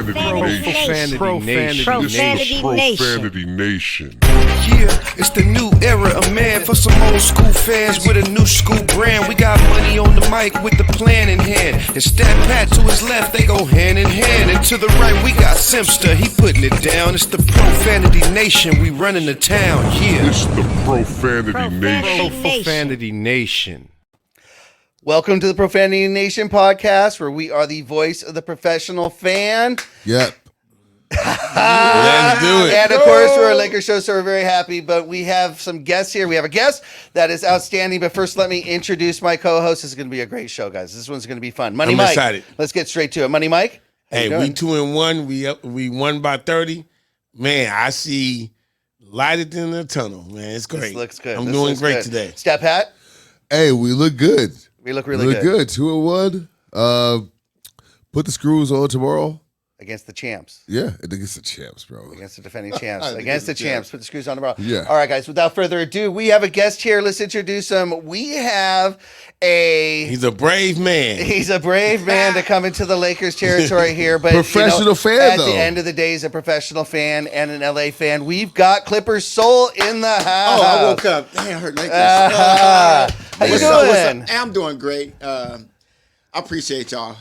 Profanity Nation. Yeah, it's the new era of man for some old school fans with a new school brand. We got money on the mic with the plan in hand. And Stat Pat to his left, they go hand in hand. And to the right, we got Simpster, he putting it down. It's the Profanity Nation, we running the town, yeah. It's the Profanity Nation. Profanity Nation. Welcome to the Profanity Nation podcast, where we are the voice of the professional fan. Yep. Let's do it. And of course, we're a Lakers show, so we're very happy. But we have some guests here. We have a guest that is outstanding. But first, let me introduce my co-host. This is going to be a great show, guys. This one's going to be fun. Money I'm Mike. excited. Let's get straight to it. Money Mike. Hey, we 2-1. We won by 30. Man, I see light at the end of the tunnel. Man, it's great. This looks good. I'm doing great today. Step Hat. Hey, we look good. We look really good. 2-1. Put the screws on tomorrow. Against the champs. Yeah, against the champs, bro. Against the defending champs. Against the champs. Put the screws on tomorrow. Yeah. All right, guys. Without further ado, we have a guest here. Let's introduce him. We have He's a brave man. He's a brave man to come into the Lakers territory here. But professional fan, at though. the end of the day, he's a professional fan and an LA fan. We've got Clippers Soul in the house. Oh, I woke up. Dang, I heard Lakers. How you doing? I'm doing great. I appreciate y'all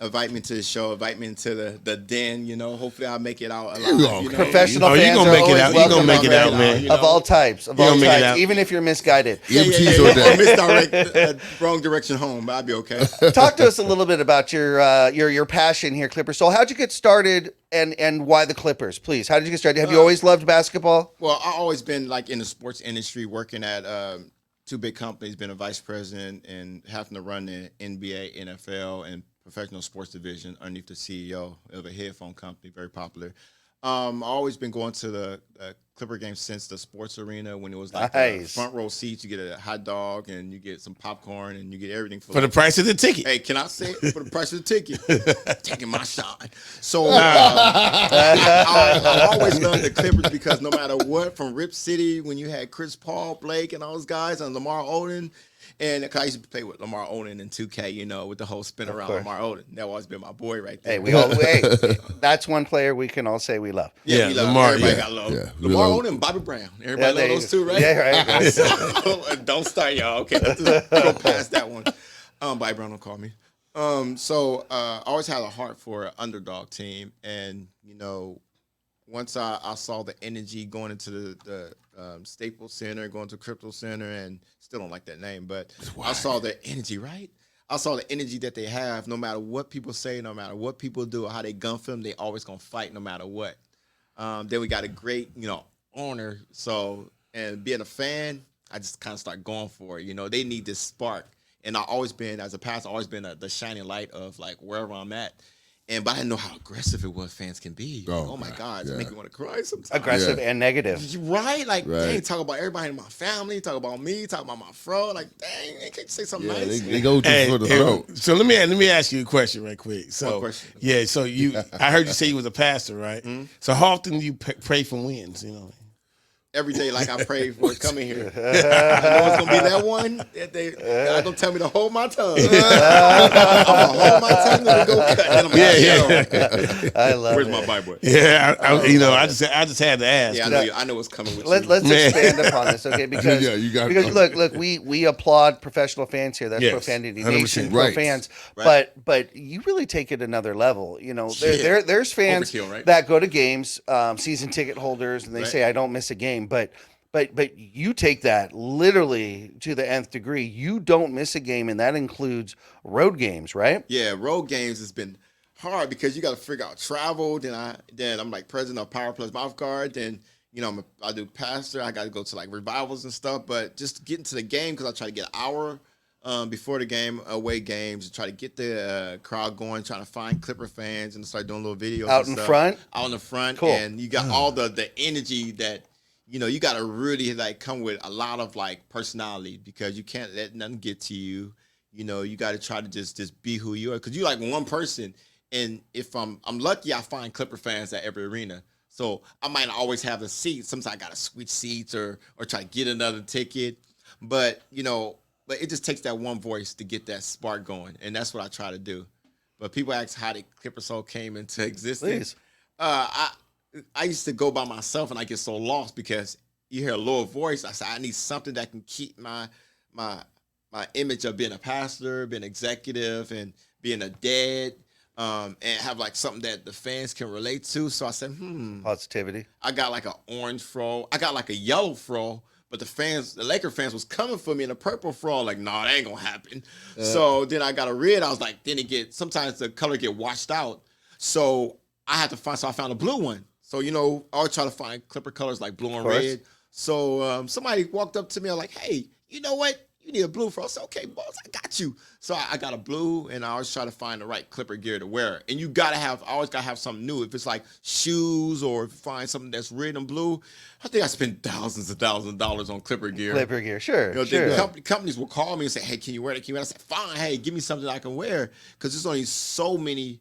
inviting me to the show, invite me into the den. You know, hopefully I'll make it out alive. You know? Professional Oh, fans you're gonna are make it always out. You're welcome gonna make it out, man. of all types, even if you're misguided. EMTs on deck. Misdirect, wrong direction home, but I'll be okay. Talk to us a little bit about your passion here, Clippers Soul. How'd you get started, and why the Clippers? Please, how did you get started? Have you always loved basketball? Well, I've always been like in the sports industry, working at two big companies, been a vice president, and having to run the NBA, NFL, and professional sports division underneath the CEO of a headphone company, very popular. I've always been going to the Clipper games since the sports arena when it was like front row seats. You get a hot dog and you get some popcorn and you get everything For the price of the ticket. Hey, can I say it? For the price of the ticket. Taking my shot. So I always loved the Clippers because no matter what, from Rip City, when you had Chris Paul, Blake, and all those guys, and Lamar Odom, and I used to play with Lamar Odom in 2K, you know, with the whole spin around Lamar Odom. That always been my boy right there. Hey, that's one player we can all say we love. Yeah, we love Lamar. Everybody got love. Yeah, Lamar Odom and Bobby Brown. Everybody love those two, right? Yeah, right. So, don't start, y'all. Okay, let's just go past that one. Bobby Brown don't call me. So I always had a heart for an underdog team, and you know, once I saw the energy going into the Staples Center, going to Crypto Center, and still don't like that name, but I saw the energy, right? I saw the energy that they have. No matter what people say, no matter what people do, or how they gun for them, they always gonna fight no matter what. Then we got a great, owner. So, and being a fan, I just kind of start going for it. You know, they need this spark, and I always been, as a pastor, always been the shining light of like wherever I'm at. But I didn't know how aggressive it was fans can be. Oh my God, it make me want to cry sometimes. Aggressive and negative. Right? Like, dang, talk about everybody in my family, talk about me, talk about my fro. Like, dang, can't you say something nice? They go for the throat. So let me ask you a question right quick. So, what question? Yeah, so I heard you say you was a pastor, right? Mm-hmm. So how often do you pray for wins, Every day, like I pray for coming here. I know it's gonna be that one that they're gonna tell me to hold my tongue. I'm gonna hold my tongue and go cut. And I'm I love Where's it. my Bible? Yeah, I just had to ask. Yeah, I know what's coming with you. Let's expand upon this, okay? Because you got because look, we applaud professional fans here. That's Profanity Nation, pro fans. Right. But you really take it another level. You know, there's fans Overkill, right? that go to games, season ticket holders, and they say I don't miss a game. But you take that literally to the nth degree. You don't miss a game, and that includes road games, right? Yeah, road games has been hard because you got to figure out travel. Then I'm like president of Power Plus Mouth Guard. Then I do pastor. I got to go to like revivals and stuff. But just getting to the game because I try to get an hour before the game, away games, and try to get the crowd going, trying to find Clipper fans and start doing little videos out in front. Out in the front, cool. And you got all the energy that. You got to really like come with a lot of like personality because you can't let nothing get to you. You got to try to just be who you are because you like one person. And if I'm lucky, I find Clipper fans at every arena. So I might not always have the seats. Sometimes I got to switch seats or try to get another ticket. But it just takes that one voice to get that spark going. And that's what I try to do. but people ask how the Clipper Soul came into existence. Please. I used to go by myself, and I get so lost because you hear a lower voice. I say I need something that can keep my image of being a pastor, being executive, and being a dad, and have like something that the fans can relate to. So I said, Positivity. I got like an orange fro. I got like a yellow fro. But the Laker fans was coming for me in a purple fro. Like, nah, that ain't gonna happen. So then I got a red. I was like, sometimes the color get washed out. So I found a blue one. So, I always try to find Clipper colors like blue and red. So somebody walked up to me and like, hey, you know what? You need a blue fro. I said, okay, boss, I got you. So I got a blue, and I always try to find the right Clipper gear to wear. And I always got to have something new. If it's like shoes or if you find something that's red and blue, I think I spend thousands and thousands of dollars on Clipper gear. Clipper gear, sure. Companies will call me and say, hey, can you wear that? Can you wear that? I said, fine. Hey, give me something I can wear. Because there's only so many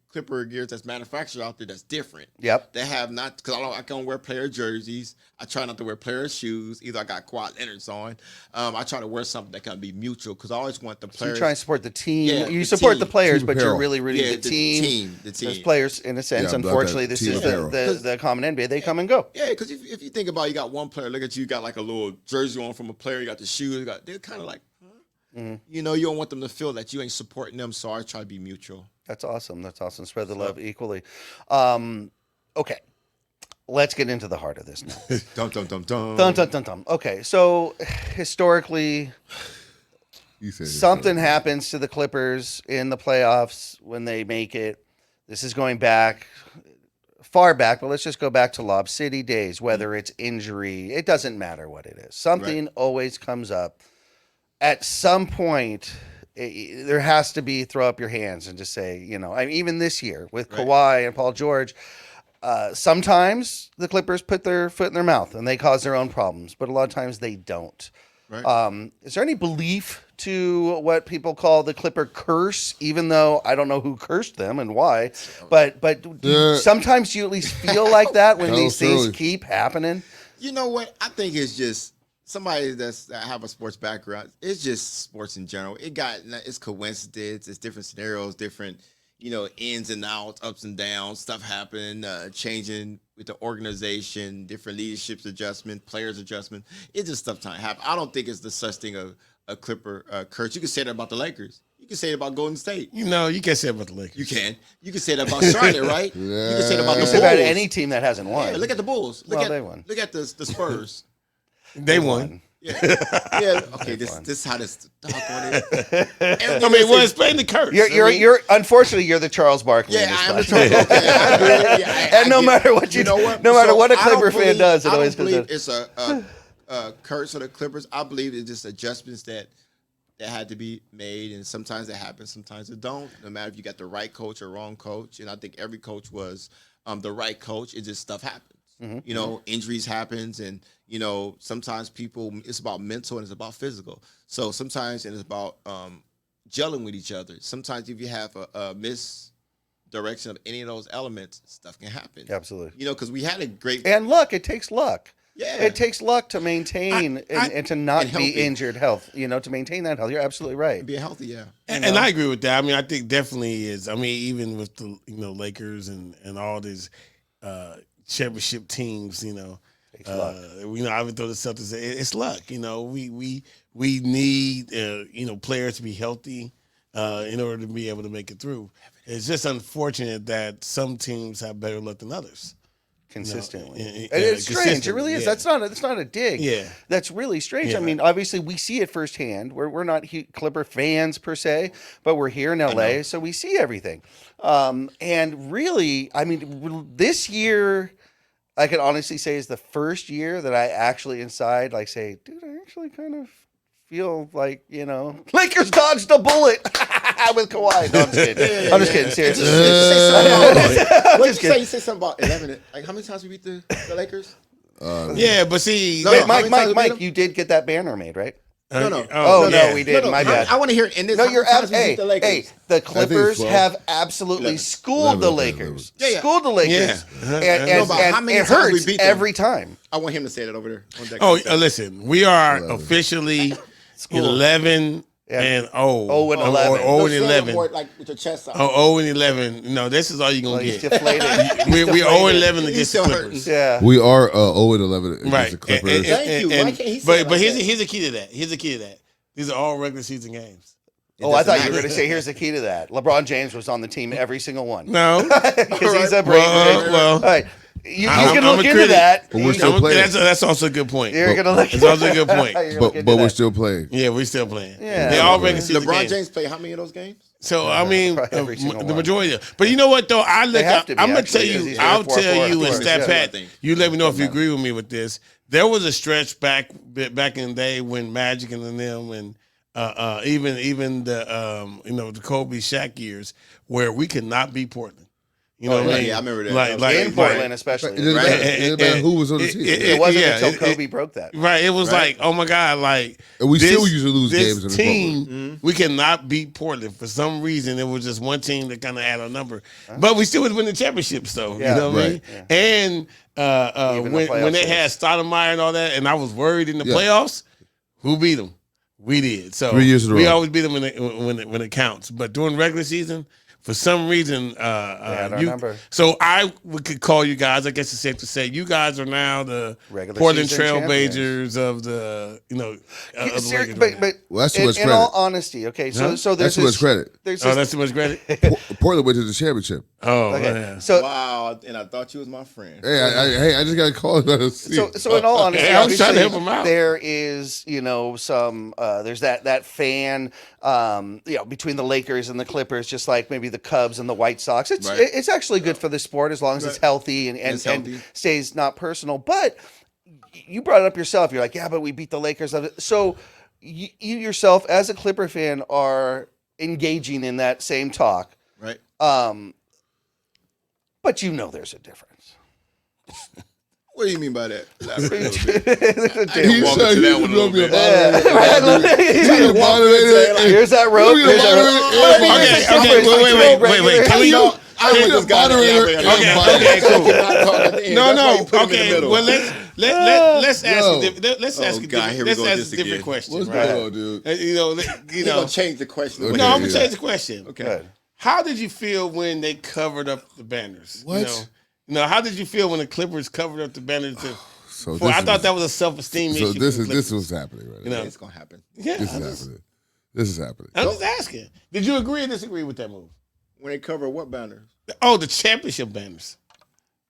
Clipper gears that's manufactured out there that's different. Yep. They have not, because I can't wear player jerseys. I try not to wear player shoes. Either I got Quad Leonards on. I try to wear something that can be mutual because I always want the players. So you try and support the team. Yeah, you the support team. the players, Team but you're apparel. really rooting the team. The team. Those players, in a sense, Yeah, unfortunately, that this team is apparel. the common NBA. They come and go. Yeah, because if you think about it, you got one player, look at you got like a little jersey on from a player, you got the shoes, they're kind of like, huh? You don't want them to feel that you ain't supporting them, so I try to be mutual. That's awesome. Spread the love equally. Okay. Let's get into the heart of this now. Dum, dum, dum, dum. Dun, dun, dun, dun. Okay, so historically, You said something happens to the Clippers in the playoffs when they make it. This is going back, far back, but let's just go back to Lob City days, whether it's injury, it doesn't matter what it is. Something always comes up. At some point, there has to be throw up your hands and just say, even this year with Kawhi and Paul George, sometimes the Clippers put their foot in their mouth and they cause their own problems, but a lot of times they don't. Right. Is there any belief to what people call the Clipper curse, even though I don't know who cursed them and why, but sometimes you at least feel like that when these things keep happening? You know what? I think it's just somebody that have a sports background. It's just sports in general. It's coincidence. It's different scenarios, different, ins and outs, ups and downs, stuff happen, changing with the organization, different leadership adjustment, players adjustment. It's just stuff time happen. I don't think it's the such thing of a Clipper curse. You can say that about the Lakers. You can say it about Golden State. You can't say it about the Lakers. You can. You can say that about Charlotte, right? You can say that about the It's Bulls. about any team that hasn't won. Yeah, look at the Bulls. They won. Look at the Spurs. They won. Yeah. Okay. This is how this talk on it. Explain the curse. You're unfortunately you're the Charles Barkley. Yeah, in this I am the podcast. Charles Barkley. I agree. Yeah, And no matter what no matter what a Clipper fan does, it always I don't comes believe out. it's a curse of the Clippers. I believe it's just adjustments that had to be made, and sometimes it happens, sometimes it don't. No matter if you got the right coach or wrong coach, and I think every coach was the right coach. It just stuff happens. Injuries happens, and sometimes people. It's about mental and it's about physical. So sometimes it's about gelling with each other. Sometimes if you have a misdirection of any of those elements, stuff can happen. Absolutely. Because we had a great And luck, it takes luck. Yeah. It takes luck to maintain and to not and be healthy. injured health, to maintain that health. You're absolutely right. being healthy. Yeah. And I agree with that. I mean, I think definitely is. I mean, even with the Lakers and all these championship teams, Takes luck. I would throw the Celtics. It's luck. We need players to be healthy in order to be able to make it through. It's just unfortunate that some teams have better luck than others. Consistently. And It's strange. It really is. yeah. That's not a dig. Yeah. That's really strange. Yeah. I mean, obviously we see it firsthand. We're not Clipper fans per se, but we're here in LA, so we see everything. And really, I mean, this year I can honestly say is the first year that I actually inside say, dude, I actually kind of feel like, Lakers dodged a bullet with Kawhi. No, I'm just kidding. I'm just kidding. Seriously. What did you say? You said something about 11. Like, how many times we beat the Lakers? Yeah, but see, No, Wait, how many times we beat Mike, them? you did get that banner made, right? No. Oh, yeah. no, we did. My bad. I want to hear in this. No, how you're many times we beat hey, the Lakers? hey, the Clippers 12. have absolutely 11. schooled the 11. Lakers. Yeah. Schooled the Lakers. Yeah. And, No, but how and many it times we hurts beat them? every time. I want him to say that over there. On deck. listen, we are officially 11 and 0-11. or 0 and Those 11. more like with your chest out. 0 and 11. No, this is all you're Well, gonna he's get. deflated. We're 0 and 11 He's against still the hurting. Clippers. Yeah. We are 0 and 11 against Right. the Clippers. Thank you. Why can't he say it but like here's that? here's the key to that. Here's the key to that. These are all regular season games. Oh, I thought you were going to say, here's the key to that. LeBron James was on the team every single one. No. Because he's a brain. Well, All right. He's I'm going to a look into critic. that. But we're still playing. That's also a good point. You're going to look That's also a good point. But we're still playing. Yeah, we're still playing. Yeah. They all regular season LeBron games. James played how many of those games? So I mean, Probably every single the one. majority. But you know what though? I look. have to be, I'm gonna actually, tell because you. he's I'll very tell 4-4, you of and course, Stat yeah. Pat. You let me know if you agree with me with this. There was a stretch back in the day when Magic and them and even the the Kobe Shaq years where we could not beat Portland. You know what I mean? Yeah, I remember that. In Portland, especially. It didn't matter who was on the team. It wasn't yeah, until Kobe broke that. Right. It was like, oh my God, like And we still usually lose this games in the team, we cannot beat Portland. For some reason, it was just one team that kind of had a number. But we still would win the championships though. Yeah. You know what I mean? Right. And Even the when they playoffs had Stoudemire and all that, and I was worried in the playoffs, who beat them? We did. So 3 years in a we row. always beat them when it counts. But during regular season, for some reason, I don't remember. so could call you guys. I guess it's safe to say you guys are now the Regular Portland season Trailblazers of the of the regular But Well, that's too much in credit. all honesty, okay, so Huh? so there's That's too much credit. There's Oh, this, that's too much credit. Portland went to the championship. Oh, okay, man. so Wow, and I thought you was my friend. Hey, I just got to call it. So in all honesty, I was trying to obviously, help him out. there is some there's that fan between the Lakers and the Clippers, just like maybe the Cubs and the White Sox. It's actually good for the sport as long as it's healthy and It's healthy. stays not personal. But you brought it up yourself. You're like, yeah, but we beat the Lakers. So you yourself, as a Clipper fan, are engaging in that same talk. Right. But you know there's a difference. What do you mean by that? There's a He's difference. walk trying into that to one a little be a bit. moderator. Here's that rope. Here's that rope. Wait. Can we? I want this guy to moderator. elaborate. Okay, cool. No. Okay. Okay. Well, let's ask. Yo. Let's ask. Oh, God, here we Let's go ask this a different again. question. What's Right? going on, dude? You He's know. gonna change the question. Okay. No, I'm gonna Yeah. change the question. Okay. Good. How did you feel when they covered up the banners? What? How did you feel when the Clippers covered up the banners? So I thought was- that was a self-esteem So issue. this for the is this Clippers. was happening right now. It's gonna happen. Yeah. This is happening. This is happening. I'm just asking. Did you agree or disagree with that move? When they cover what banners? Oh, the championship banners.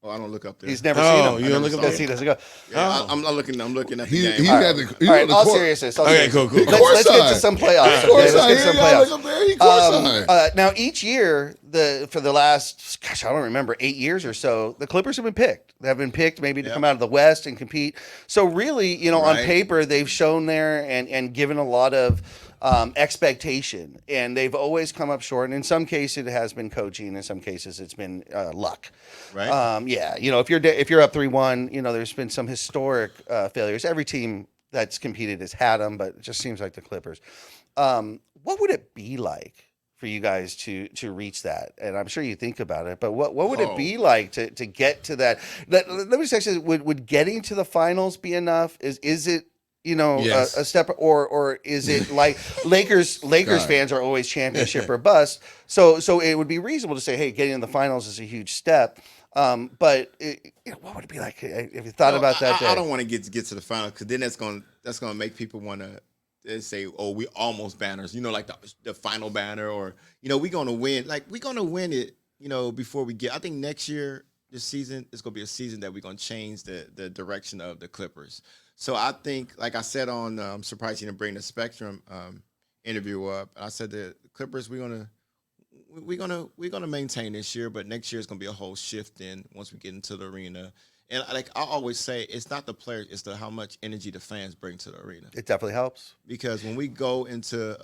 Oh, I don't look up there. He's never Oh, seen him. you don't look at Because that? he doesn't go. Yeah, I'm not looking. I'm looking at the He game. had the. He All right, on the all court. seriousness. Okay, cool. Let's Courtside. get to some playoffs. Okay, Courtside. let's get to some He ain't playoffs. look up there. He courtside. Now each year, for the last, I don't remember, 8 years or so, the Clippers have been picked. They have been picked maybe to come out of the West and compete. So really, on Right. paper, they've shown there and given a lot of expectation, and they've always come up short. And in some cases, it has been coaching. In some cases, it's been luck. Right. If you're up 3-1, there's been some historic failures. Every team that's competed has had them, but it just seems like the Clippers. What would it be like for you guys to reach that? And I'm sure you think about it, but what would it be like to get to that? Let me just ask you, would getting to the finals be enough? Is it Yes. a step, or is it like Lakers fans are always championship or bust? So it would be reasonable to say, hey, getting in the finals is a huge step. But what would it be like if you thought about that day? I don't want to get to the final because then that's gonna make people want to say, oh, we almost banners. Like the final banner, or we're gonna win. Like we're gonna win it. Before we get. I think next year, this season is gonna be a season that we're gonna change the direction of the Clippers. So I think, like I said on, I'm surprised you didn't bring the Spectrum interview up. I said the Clippers, we're gonna maintain this year, but next year is gonna be a whole shift in once we get into the arena. And like I always say, it's not the players, it's how much energy the fans bring to the arena. It definitely helps. Because when we go into,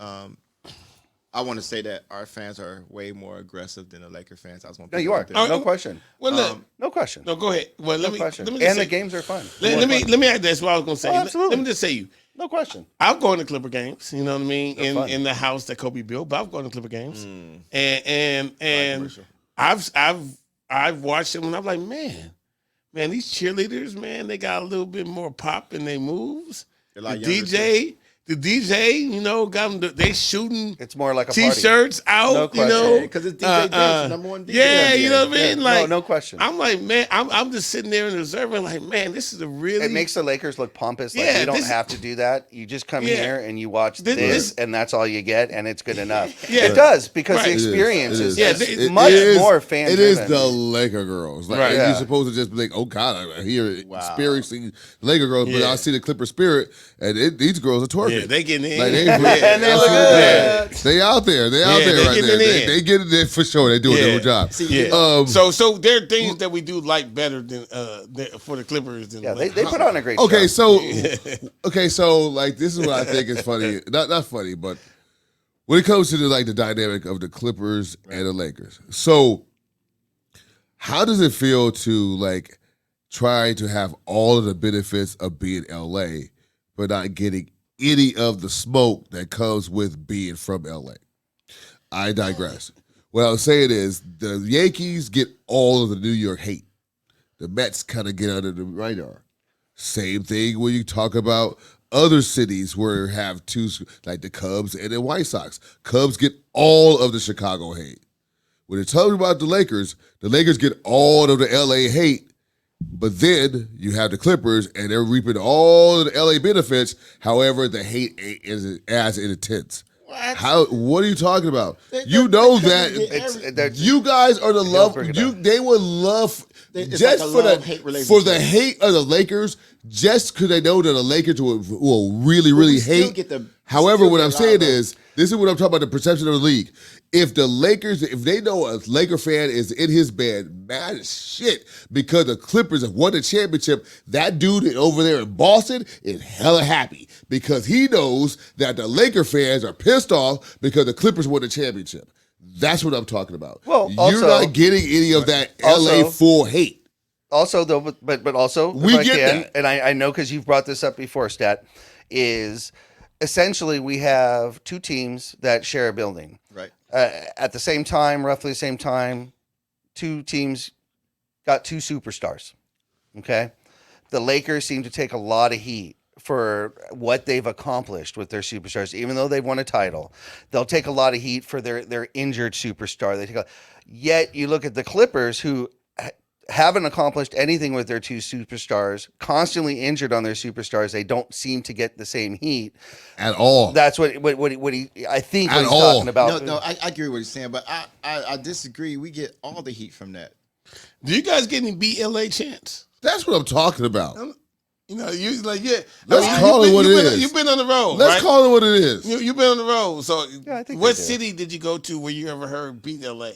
I want to say that our fans are way more aggressive than the Laker fans. I was going to No, you are. No question. Well, look, No question. no, go ahead. Well, No let me question. just And say, the games are fun. Let me add this. What I was going to say. Oh, absolutely. Let me just say you. No question. I'll go into Clipper games. You know what I mean? They're fun. In the house that Kobe built, but I've gone to Clipper games, Mm. and I've watched them, and I'm like, man, these cheerleaders, man, they got a little bit more pop in their moves. They're a lot The younger, DJ the DJ, got them. They shooting It's more like a party. T-shirts out, No question. Yeah, 'cause it's DJ Dance, number one DJ. Yeah, you know what I Yeah. mean? Like, no question. I'm like, man, I'm just sitting there and observing, like, man, this is a really. It makes the Lakers look pompous. Like Yeah, you don't this- have to do that. You just come Yeah. here and you watch This- this, and that's all you get, and it's good enough. Yeah. It does because Right. the It is. experience It is, is. Yeah, is it much It is- more fan. It is the Laker girls. Like, Right. You're Yeah. supposed to just be like, oh God, I'm here Wow. experiencing Laker girls, but Yeah. I see the Clipper spirit, and these girls are twerking. Yeah, they getting in. Like, they, And they look yeah. good. They out there. They out Yeah, there they right getting there. it in. They get it there for sure. They doing their job. Yeah. Um, So there are things that we do like better than for the Clippers. Than Yeah, the they put on a great Okay, show. so like this is what I think is funny. Not funny, but when it comes to the dynamic of the Clippers and the Lakers. So how does it feel to try to have all of the benefits of being LA, but not getting any of the smoke that comes with being from LA? I digress. What I was saying is the Yankees get all of the New York hate. The Mets kind of get under the radar. Same thing when you talk about other cities where have two, like the Cubs and the White Sox. Cubs get all of the Chicago hate. When you're talking about the Lakers get all of the LA hate, but then you have the Clippers and they're reaping all of the LA benefits. However, the hate ain't as intense. What are you talking about? You know that you guys are the love. They would love It's just like a for love-hate for relationship. the hate of the Lakers. Just because they know that the Lakers will really we still hate. get the- However, still what get I'm a lot saying of those. is, this is what I'm talking about, the perception of the league. If they know a Laker fan is in his bed mad as shit because the Clippers have won the championship, that dude over there in Boston is hella happy because he knows that the Laker fans are pissed off because the Clippers won the championship. That's what I'm talking about. Well, you're also- not getting any of that LA Also- full hate. Also, though, but also, We if I get can, that. and I know because you've brought this up before, Stat, is essentially we have two teams that share a building. Right. At the same time, roughly the same time, two teams got two superstars. Okay. The Lakers seem to take a lot of heat for what they've accomplished with their superstars, even though they've won a title. They'll take a lot of heat for their injured superstar. Yet you look at the Clippers, who haven't accomplished anything with their two superstars, constantly injured on their superstars. They don't seem to get the same heat At all. That's what he I think At what he's all. talking about. No, I agree with what he's saying, but I disagree. We get all the heat from that. Do you guys get any BLA chants? That's what I'm talking about. You know, you like yeah. Let's call it what it is. You've been on the road. Let's right? call it what it is. You've been on the road. So, Yeah, I think what they do. city did you go to where you ever heard beat LA?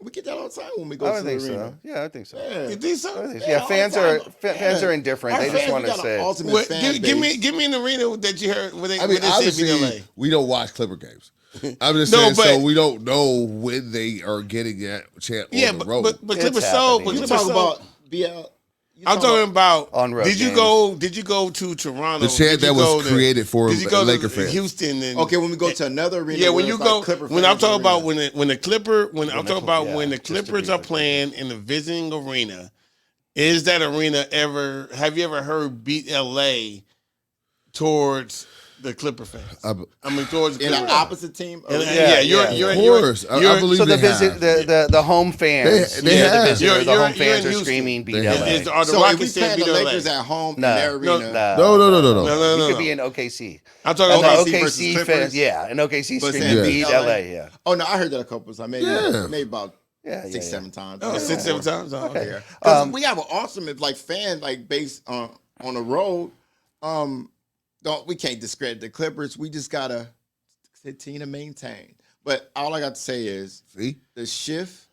We get that all the time when we go I to don't the think arena. so. Yeah, I think so. Yeah. You think so? I think so. Yeah, Yeah, all fans the are time. fans Yeah. are indifferent. Our They just fans, want we to got say an it. ultimate What, fan give base. me an arena that you heard where they, I mean, where they say beat LA. obviously, we don't watch Clipper games. I'm just No, saying, so but- we don't know when they are getting that chant Yeah, on the but road. but It's Clippers happening. sold. But You Clippers talk sold. about BL. I'm talking about On road Did you games. go? Did you go to Toronto? The chant Did you that was go to- created for Did you go Laker to fans. Houston? And, Okay, when we go to another arena. yeah, when where you it's like go. Clipper When I'm fans talking about arena. when the Clipper. When I'm talking about yeah, when the just to Clippers be are like- playing in the visiting arena. Is that arena ever? Have you ever heard beat LA towards the Clipper fans? I mean, towards the in an Clippers. opposite team. And, arena. yeah, yeah. you're Of you're- course, I you're- believe So the they visit have. the home fans, They the have. visitor, the home You're in fans are Houston. screaming beat They have. LA. Are the So if we Rockets saying playing beat the LA? Lakers at home No. in their arena. No. You no. could be in OKC. I'm talking And the about OKC versus OKC Clippers. fans, yeah, and OKC But screaming saying beat beat LA, LA. yeah. Oh no, I heard that a couple of times. Maybe about Yeah, six, yeah. 7 times. Oh, Yeah. 6-7 times. Oh, okay. Yeah. 'Cause we have an awesome fan base on the road. We can't discredit the Clippers. We just gotta continue to maintain. But all I got to say is See? the shift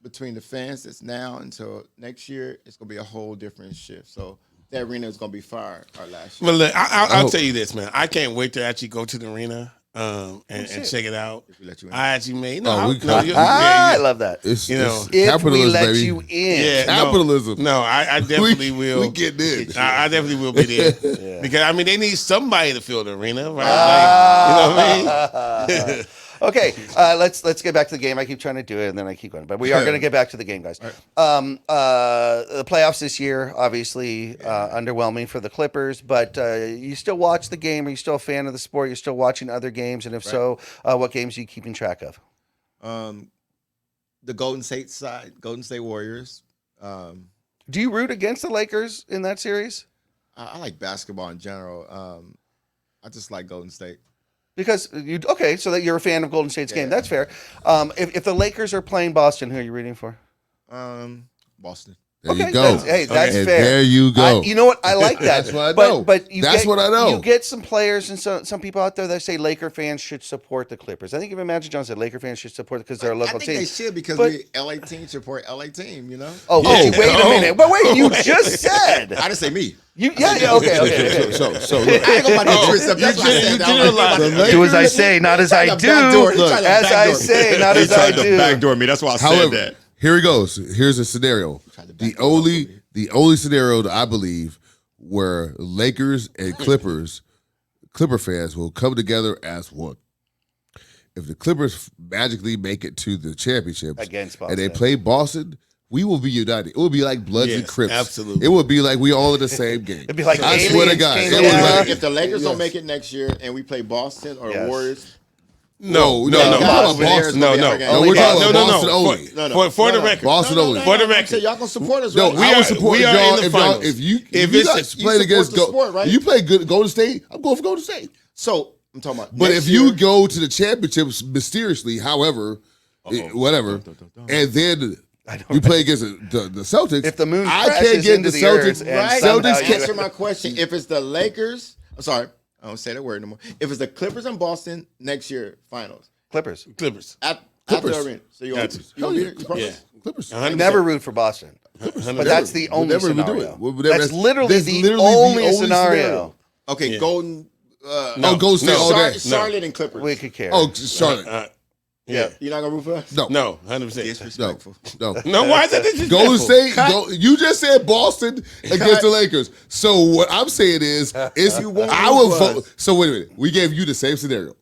between the fans that's now until next year, it's gonna be a whole different shift. So that arena is gonna be fire our last year. But look, I'll Oh. tell you this, man. I can't wait to actually go to the arena and check it out. If we let you in. I actually made I love that. It's, You know, it's If we capitalism, let baby. you in, Yeah, Capitalism. No, I definitely will. We getting in. I definitely will be there because I mean they need somebody to fill the arena, right? Like, you know what I mean? Okay, let's get back to the game. I keep trying to do it, and then I keep going. But we are going to get back to the game, guys. The playoffs this year, obviously, underwhelming for the Clippers. But you still watch the game? Are you still a fan of the sport? You're still watching other games? And if so, what games are you keeping track of? The Golden State side, Golden State Warriors. Do you root against the Lakers in that series? I like basketball in general. I just like Golden State. Because so that you're a fan of Golden State's game. That's fair. If the Lakers are playing Boston, who are you rooting for? Boston. There Okay, you go. that's And fair. there you go. You know what? I like that. That's what I know. But That's what I know. You get some players and some people out there that say Laker fans should support the Clippers. I think even Magic Johnson said Laker fans should support it because they're a local I think team. they should because But- we LA team support LA team. You know. Wait a minute. But wait, you just said. I didn't say me. Okay. So I ain't gonna about to twist up. That's why I said that. Do as I say, not as I do. As I say, not as I do. Backdoor me. That's why I said However, that. here he goes. Here's a scenario. The only scenario that I believe where Lakers and Clipper fans will come together as one. If the Clippers magically make it to the championship Against and they Boston. play Boston, we will be united. It will be like Bloods and Yes, Crips. absolutely. It will be like we all in the same game. It'd be like I swear to aliens God. came It was down. like, If the Lakers don't make it next year and we play Boston or Yes. Warriors, no. Boston. We're talking about Boston. No, No, Only we're talking about no. Boston only. For the record. Boston only. For the record. y'all gonna support us, No, right? I would support we are y'all in the if y'all finals. if you If you it's guys a- played you against support the sport, right? you play good Golden State. I'm going for Golden State. So I'm talking about. But next if you year- go to the championships mysteriously, however, whatever, and then you play against the Celtics, If the moon I crashes can't get into the the earth Celtics. and right, somehow Celtics you- answer my question. If it's the Lakers, I'm sorry, I don't say that word no more. If it's the Clippers and Boston next year finals Clippers. Clippers. at Clippers. the arena, so you Gotcha. gonna be there? You promise? Yeah. Clippers. 100%. Never root for Boston. But that's the We'll only never do scenario. it. We'll That's never- literally that's the literally the only only scenario. scenario. Okay, Yeah. Golden. Oh, Golden State all day. Charlotte and Clippers. We could care. Oh, Charlotte. Yeah. You're not gonna root for us? No, No, 100%. Disrespectful. no. No, why is that disrespectful? Golden State. You just said Boston against the Lakers. So what I'm saying is You won't I root will for vote. us. So wait a minute. We gave you the same scenario.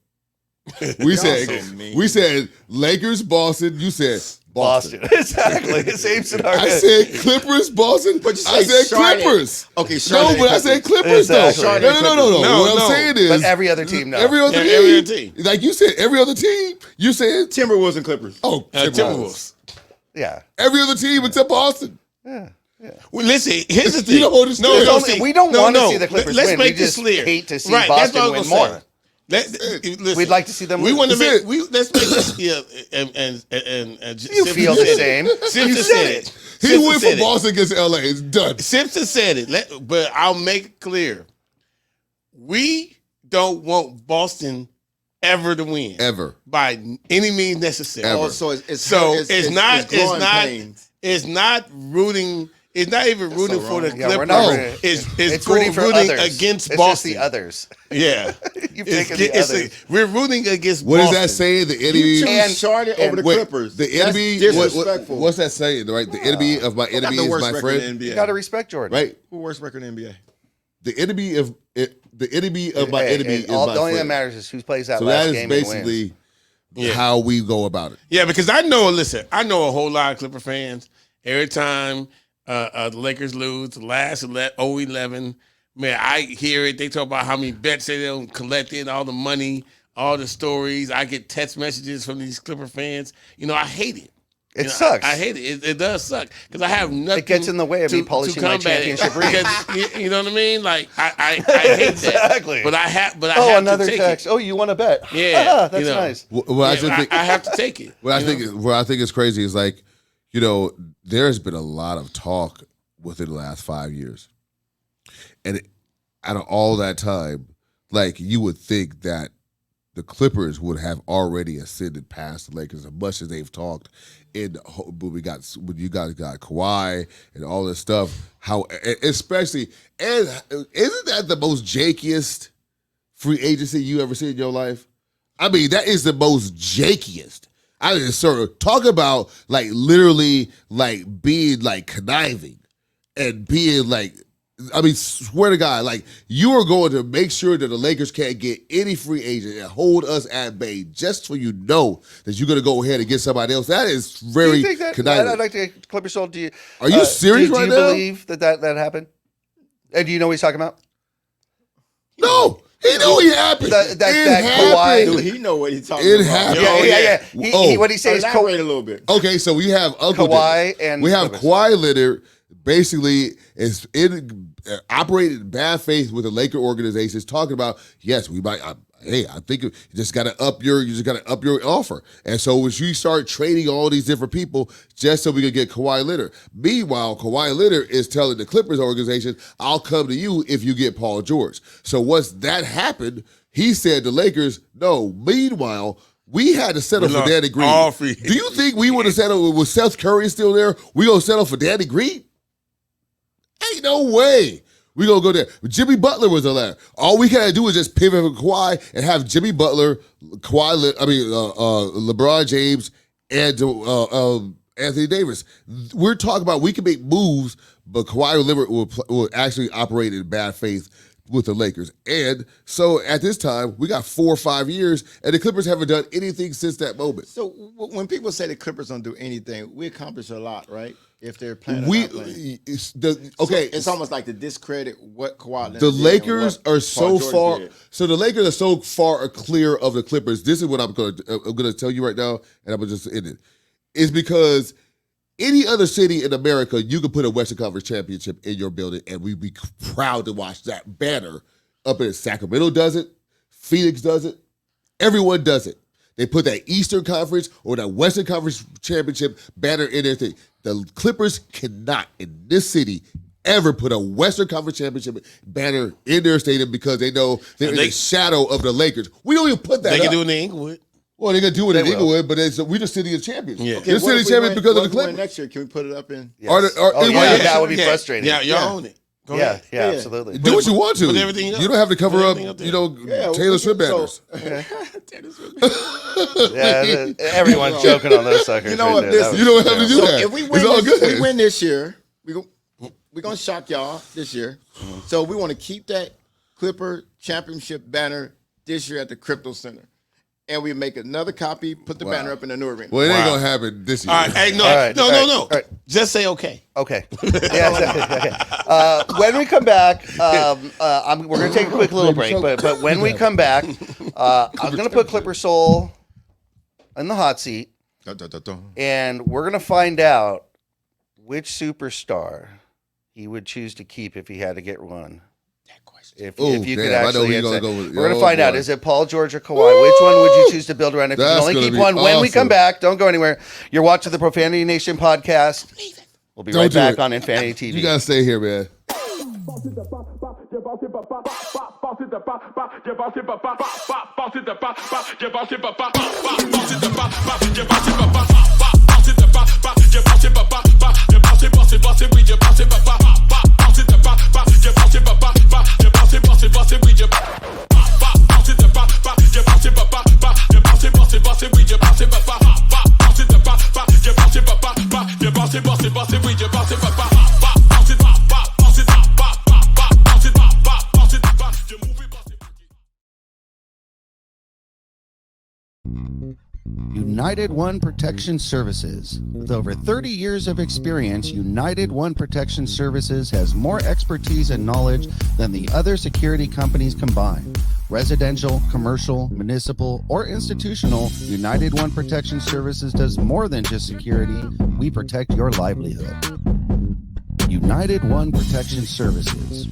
We so said mean. we said Lakers, Boston. You said Boston. Exactly. The same scenario. I said Clippers, Boston. But you I say said Charlotte. Clippers. Okay, No, Charlotte but I and said Clippers. Clippers Exactly. though. Charlotte No. No, What no. I'm saying is, But every other team, no. every other Yeah, team, every other team. like you said, every other team. You said Timberwolves and Clippers. Timberwolves. Yeah. Every other team except Boston. Well, listen, here's the thing. You don't understand. There's only- see, we don't want to see the Clippers Let's win. make We this just clear. hate to see Right, that's Boston what I win was gonna more. say. Listen, We'd like to see them We lose. want to That's make. it. Let's make this clear. And You feel the same. Simpson You said said it. He Simpson went said from it. Boston against LA. It's done. Simpson said it. But I'll make it clear. We don't want Boston ever to win Ever. by any means necessary. Ever. Oh, so it's So it's it's not rooting. It's not even rooting so for the wrong. Yeah, we're Clippers. not rooting. It's rooting for rooting others. against It's Boston. just the others. Yeah, You've It's- taken the it's others. we're rooting against. What Boston. does that say? The You enemy. choose And- Charlotte over the Wait, Clippers. the That's enemy. disrespectful. What's that saying? Right. The enemy of my Who got enemy the is worst my record friend. in the You NBA? got to respect Jordan. Right. Who worst record in the NBA? The enemy of it. The enemy of my Hey, enemy and is all, my the only thing that friend. matters is who plays that So last that is game and wins. basically Yeah. how we go about it. Yeah, because I know. Listen, I know a whole lot of Clipper fans. Every time the Lakers lose, the last 0-11, man, I hear it. They talk about how many bets they don't collect in, all the money, all the stories. I get text messages from these Clipper fans. You know, I hate it. It You know, sucks. I hate it. It does suck because I have nothing. It gets in the way of me polishing my combat it. championship ring. Because, you know what I mean? Like I hate Exactly. that. But I have. Oh, have another to take text. it. Oh, you want to bet? Yeah, That's you know. nice. Well, I Yeah, just think I have to take it. What I you think, know? what I think is crazy is like, you know, there's been a lot of talk within the last 5 years, and out of all that time, like you would think that the Clippers would have already ascended past the Lakers as much as they've talked. When you guys got Kawhi and all this stuff, how especially and isn't that the most jankiest free agency you ever seen in your life? I mean, that is the most jankiest. I mean, sir, talk about like literally like being like conniving and being like I mean, swear to God, like you are going to make sure that the Lakers can't get any free agent and hold us at bay just so you know that you're going to go ahead and get somebody else. That is Do very you think that? conniving. I'd like to get Clippers sold. Do you? Are you serious right do you now? believe that happened? And do you know what he's talking about? No, he knew he happened. That Kawhi- Do he know what he's talking It about? happened. Yeah. What he says is Elaborate a little bit. Okay, so we have Uncle Kawhi Dennis. and we have Clippers. Kawhi Leonard basically is operating in bad faith with the Laker organizations, talking about yes, we might. I think you just got to up your offer. And so when you start trading all these different people just so we can get Kawhi Leonard. Meanwhile, Kawhi Leonard is telling the Clippers organization, "I'll come to you if you get Paul George." So once that happened, he said the Lakers, "No." Meanwhile, we had to settle for Danny Green. all free Do you think we would have settled with Seth Curry still there? We gonna settle for Danny Green? Ain't no way. We gonna go there. Jimmy Butler was there. All we gotta do is just pivot for Kawhi and have Jimmy Butler, LeBron James, and Anthony Davis. We're talking about we can make moves, but Kawhi Leonard will actually operate in bad faith with the Lakers. And so at this time, we got 4 or 5 years, and the Clippers haven't done anything since that moment. So when people say the Clippers don't do anything, we accomplish a lot, right? If they're playing, It's almost like to discredit what Kawhi Leonard the did Lakers and what are so Paul George far. did. So the Lakers are so far clear of the Clippers. This is what I'm gonna tell you right now, and I'm gonna just end it. Is because any other city in America, you could put a Western Conference championship in your building, and we'd be proud to watch that banner up in Sacramento. Does it? Phoenix does it. Everyone does it. They put that Eastern Conference or that Western Conference championship banner in their thing. The Clippers cannot, in this city, ever put a Western Conference championship banner in their stadium because they know they're in the shadow of the Lakers. We don't even put that They up. can do it in Inglewood. Well, they're going to do it in will. Inglewood, but we're the city of champions. Yeah. They're city of champions because of the Clippers. Next year, can we put it up in? Yes. Yeah. That would be frustrating. Yeah, y'all own it. Go ahead. Yeah, absolutely. Do what you want to. Put everything up. You don't have to cover Put up, everything up there. Taylor Swift banners. Taylor Swift. Yeah, everyone's joking on those suckers. You know what, right there. That listen, You don't have to do So that. if we win, it's all good. we win this year, we're gonna shock y'all this year. So we want to keep that Clipper championship banner this year at the Crypto Center, and we make another copy, put the banner up in the new arena. Well, it ain't going to happen this year. All right. Hey, no. All right. Just say okay. Okay. Yeah. Okay. When we come back, we're going to take a quick little break. But when we come back, I'm going to put Clipper Soul in the hot seat, and we're going to find out which superstar he would choose to keep if he had to get one. If you could I know actually who you're answer. gonna go with. We're going to Oh, find out. boy. Is it Paul George or Kawhi? Which one would you choose to build around if you That's can only gonna keep be one? When we come awesome. back, don't go anywhere. You're watching the Profanity Nation podcast. We'll be Don't right do back it. on Infinity TV. You got to stay here, man. United One Protection Services. With over 30 years of experience, United One Protection Services has more expertise and knowledge than the other security companies combined. Residential, commercial, municipal, or institutional, United One Protection Services does more than just security. We protect your livelihood. United One Protection Services.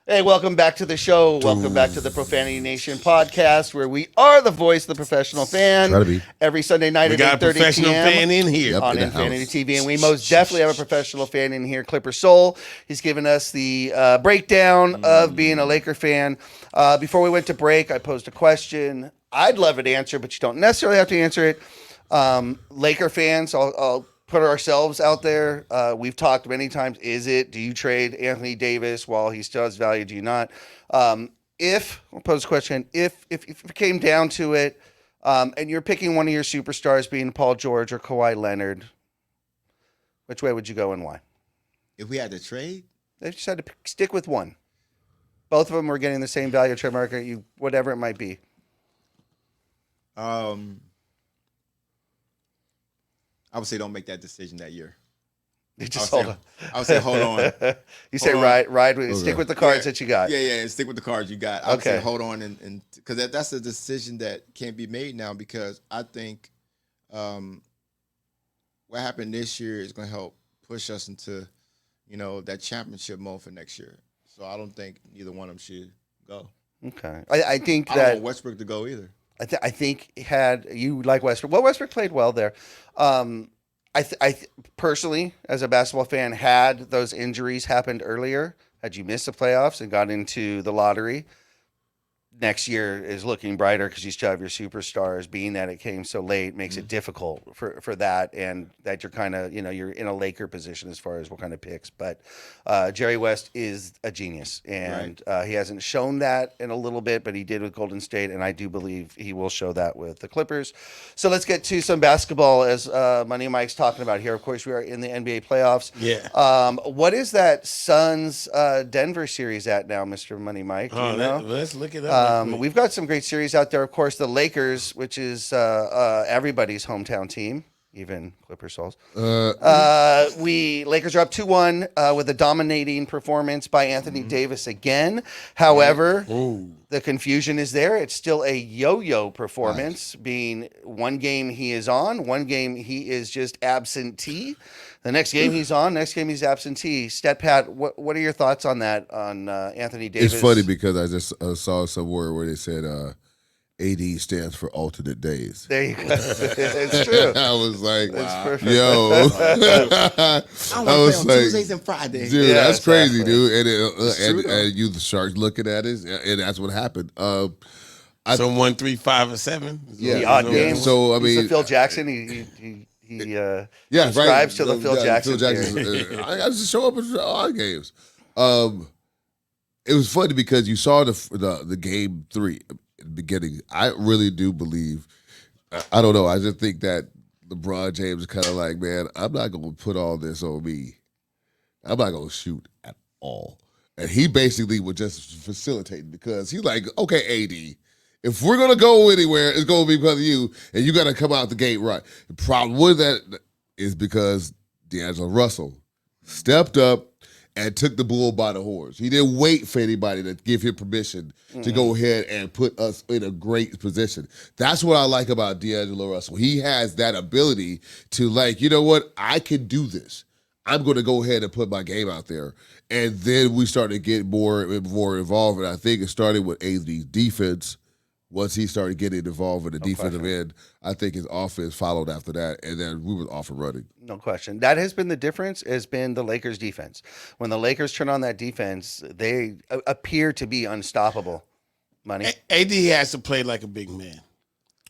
Hey, welcome back to the show. Welcome back to the Profanity Nation podcast, where we are the voice of the professional fan. Try to be. Every Sunday night We at got a 8:30 professional p.m. fan in here. Yep. on in the Infinity house. TV, and we most definitely have a professional fan in here, Clipper Soul. He's given us the breakdown of being a Laker fan. Before we went to break, I posed a question. I'd love it to answer, but you don't necessarily have to answer it. Laker fans, I'll put ourselves out there. We've talked many times. Do you trade Anthony Davis while he still has value? Do you not? I'll pose a question. If it came down to it, and you're picking one of your superstars being Paul George or Kawhi Leonard, which way would you go and why? If we had to trade, They just had to stick with one. Both of them were getting the same value trade market, whatever it might be. I would say don't make that decision that year. You just hold on. I would say hold on. You say ride with, stick with the cards that you got. Yeah, and stick with the cards you got. I would Okay. say hold on and because that's a decision that can't be made now because I think what happened this year is going to help push us into, that championship mode for next year. So I don't think neither one of them should go. Okay. I think I don't that want Westbrook to go either. I think had you like Westbrook. Well, Westbrook played well there. I personally, as a basketball fan, had those injuries happened earlier, had you missed the playoffs and got into the lottery, next year is looking brighter because you still have your superstars. Being that it came so late makes it difficult for that, and that you're kind of you're in a Laker position as far as what kind of picks. But Jerry West is a genius, and he hasn't shown that in a little bit, but he did with Golden State, and I do believe he will show that with the Clippers. So let's get to some basketball as Money Mike's talking about here. Of course, we are in the NBA playoffs. Yeah. What is that Suns Denver series at now, Mr. Money Mike? Do you know? Let's look it up. We've got some great series out there. Of course, the Lakers, which is everybody's hometown team, even Clipper Souls. Lakers are up 2-1 with a dominating performance by Anthony Davis again. However, the confusion is there. It's still a yo-yo performance, being one game he is on, one game he is just absentee. The next game he's on, next game he's absentee. Stat Pat, what are your thoughts on that, on Anthony Davis? It's funny because I just saw somewhere where they said AD stands for alternate days. There you go. It's true. I was like, Perfect. yo. I I want was to play on like, Tuesdays and Fridays. dude, Yeah, that's crazy, exactly. dude. And you, the Sharks, looking at it, and that's what happened. So 1, 3, 5, and 7. The odd games. So I He's mean, the Phil Jackson. He yeah, subscribes to the Phil Jackson theory. I just show up at all games. It was funny because you saw the game 3 at the beginning. I really do believe. I don't know. I just think that LeBron James is kind of like, man, I'm not going to put all this on me. I'm not going to shoot at all. And he basically was just facilitating because he's like, okay, AD. If we're going to go anywhere, it's going to be because of you, and you got to come out the gate right. The problem with that is because D'Angelo Russell stepped up and took the bull by the horns. He didn't wait for anybody to give him permission to go ahead and put us in a great position. That's what I like about D'Angelo Russell. He has that ability to, like, you know what? I can do this. I'm going to go ahead and put my game out there. And then we started to get more and more involved, and I think it started with AD's defense. Once he started getting involved in the defensive end, I think his offense followed after that, and then we were off and running. No question. That has been the difference, has been the Lakers' defense. When the Lakers turn on that defense, they appear to be unstoppable. Money. AD has to play like a big man.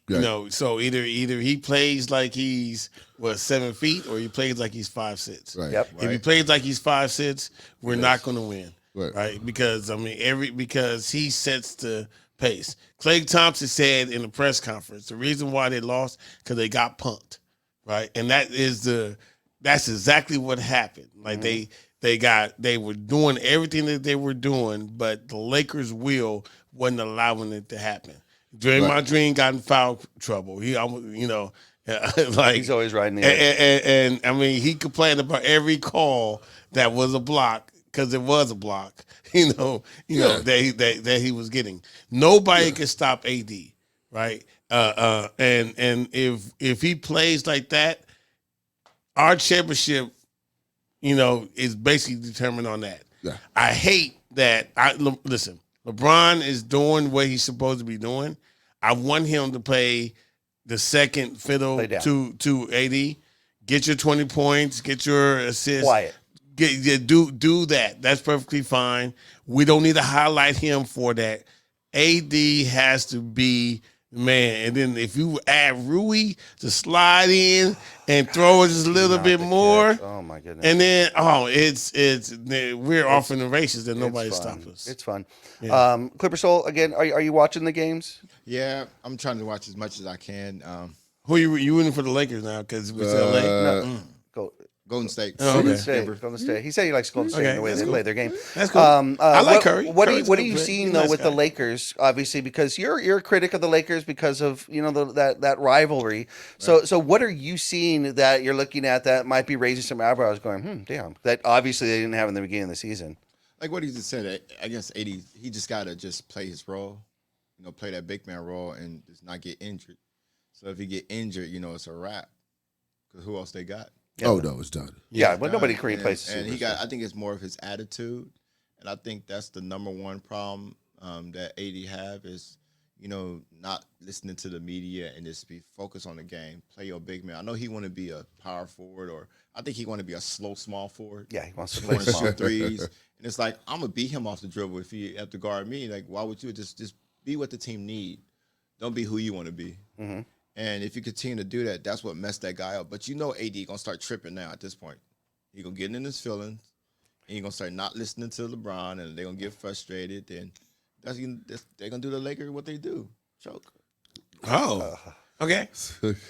Right. So either he plays like he's 7 feet, or he plays like he's 5'6". Right. Yep. If he plays like he's 5'6", we're not going to win, Right. Because because he sets the pace. Klay Thompson said in the press conference the reason why they lost because they got punked, right? And that's exactly what happened. Like they were doing everything that they were doing, but the Lakers' will wasn't allowing it to happen. Draymond Green got in foul trouble. He almost, like He's always riding the edge. and I mean, he complained about every call that was a block because it was a block. That he was getting. Nobody can stop AD, right? And if he plays like that, our championship, is basically determined on that. Yeah. I hate that. Listen, LeBron is doing what he's supposed to be doing. I want him to play the second fiddle to AD. Get your 20 points, get your assists. Quiet. Do that. That's perfectly fine. We don't need to highlight him for that. AD has to be Man, and then if you add Rui to slide in and throw it just a little bit more, Oh my goodness. and then we're off in the races and nobody It's fun. stops us. It's fun. Yeah. Clipper Soul, again, are you watching the games? Yeah, I'm trying to watch as much as I can. Who you rooting for the Lakers now? Because we said LA. No. Go. Golden State. Oh, Golden okay. State. Golden State. He said he likes Golden State Okay, and the way that's they cool. play their game. That's cool. I like Curry. What Curry's are good you player. seeing He's a though nice with the guy. Lakers? Obviously, because you're a critic of the Lakers because of that rivalry. So what are you seeing that you're looking at that might be raising some eyebrows? Going, damn. That obviously they didn't have in the beginning of the season. Like what he just said, against 80, he just got to just play his role, play that big man role and just not get injured. So if he get injured, it's a wrap. Because who else they got? Yeah. Oh no, it's done. Yeah, but nobody can And- replace. And he got. I think it's more of his attitude, and I think that's the number one problem that AD have is, not listening to the media and just be focused on the game. Play your big man. I know he want to be a power forward, or I think he want to be a slow small forward. Yeah, he wants to He play want to small. shoot threes, and it's like I'm gonna beat him off the dribble if he have to guard me. Like, why would you just be what the team need? Don't be who you want to be. Mm-hmm. And if you continue to do that, that's what messed that guy up. But AD gonna start tripping now at this point. He gonna get in his feelings, and he gonna start not listening to LeBron, and they're gonna get frustrated. And they're gonna do the Lakers what they do, choke. Oh, okay.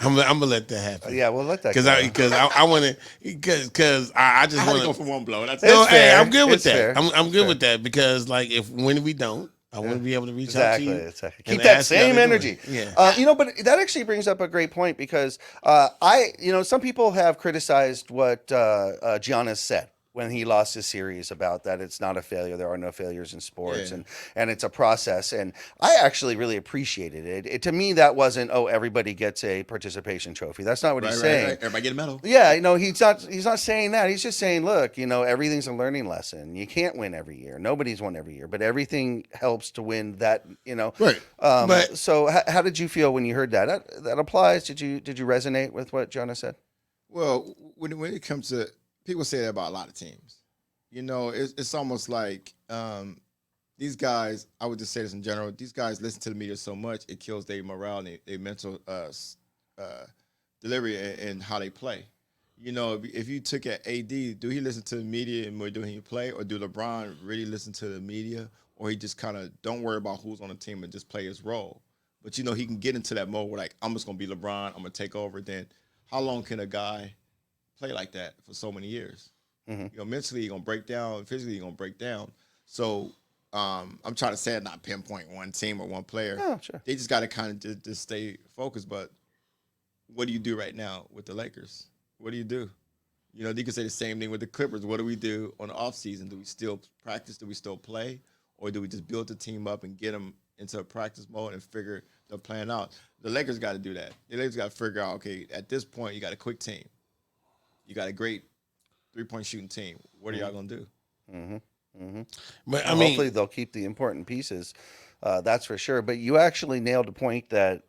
I'm gonna let that happen. Yeah, we'll let that Because go. I want to because I just I had to want go for one blow. That's It's No, hey, fair. I'm good with It's that. fair. I'm It's good fair. with that because like when we don't, I want to be able to reach out to you. Exactly. and Keep that ask you how same they're energy. doing. Yeah. But that actually brings up a great point because some people have criticized what Giannis said when he lost his series about that it's not a failure. There are no failures in sports, Yeah. and it's a process. And I actually really appreciated it. To me, that wasn't everybody gets a participation trophy. That's not what he's saying. Right. Everybody get a medal. Yeah, he's not saying that. He's just saying, look, everything's a learning lesson. You can't win every year. Nobody's won every year, but everything helps to win that, Right. But- so how did you feel when you heard that? That applies. Did you resonate with what Jonah said? Well, when it comes to people say that about a lot of teams, it's almost like these guys. I would just say this in general. These guys listen to the media so much it kills their morale and their mental delivery and how they play. If you took at AD, do he listen to the media and more doing he play, or do LeBron really listen to the media, or he just kind of don't worry about who's on the team and just play his role? But he can get into that mode where like I'm just gonna be LeBron, I'm gonna take over. Then how long can a guy play like that for so many years? Mm-hmm. Mentally you're gonna break down, physically you're gonna break down. So I'm trying to say it, not pinpoint one team or one player. Oh, sure. They just got to kind of just stay focused. But what do you do right now with the Lakers? What do you do? You can say the same thing with the Clippers. What do we do on the offseason? Do we still practice? Do we still play? Or do we just build the team up and get them into a practice mode and figure the plan out? The Lakers got to do that. The Lakers got to figure out, okay, at this point, you got a quick team. You got a great three-point shooting team. What are y'all going to do? Mm-hmm. Mm-hmm. But I Well, mean, hopefully they'll keep the important pieces. That's for sure. But you actually nailed a point that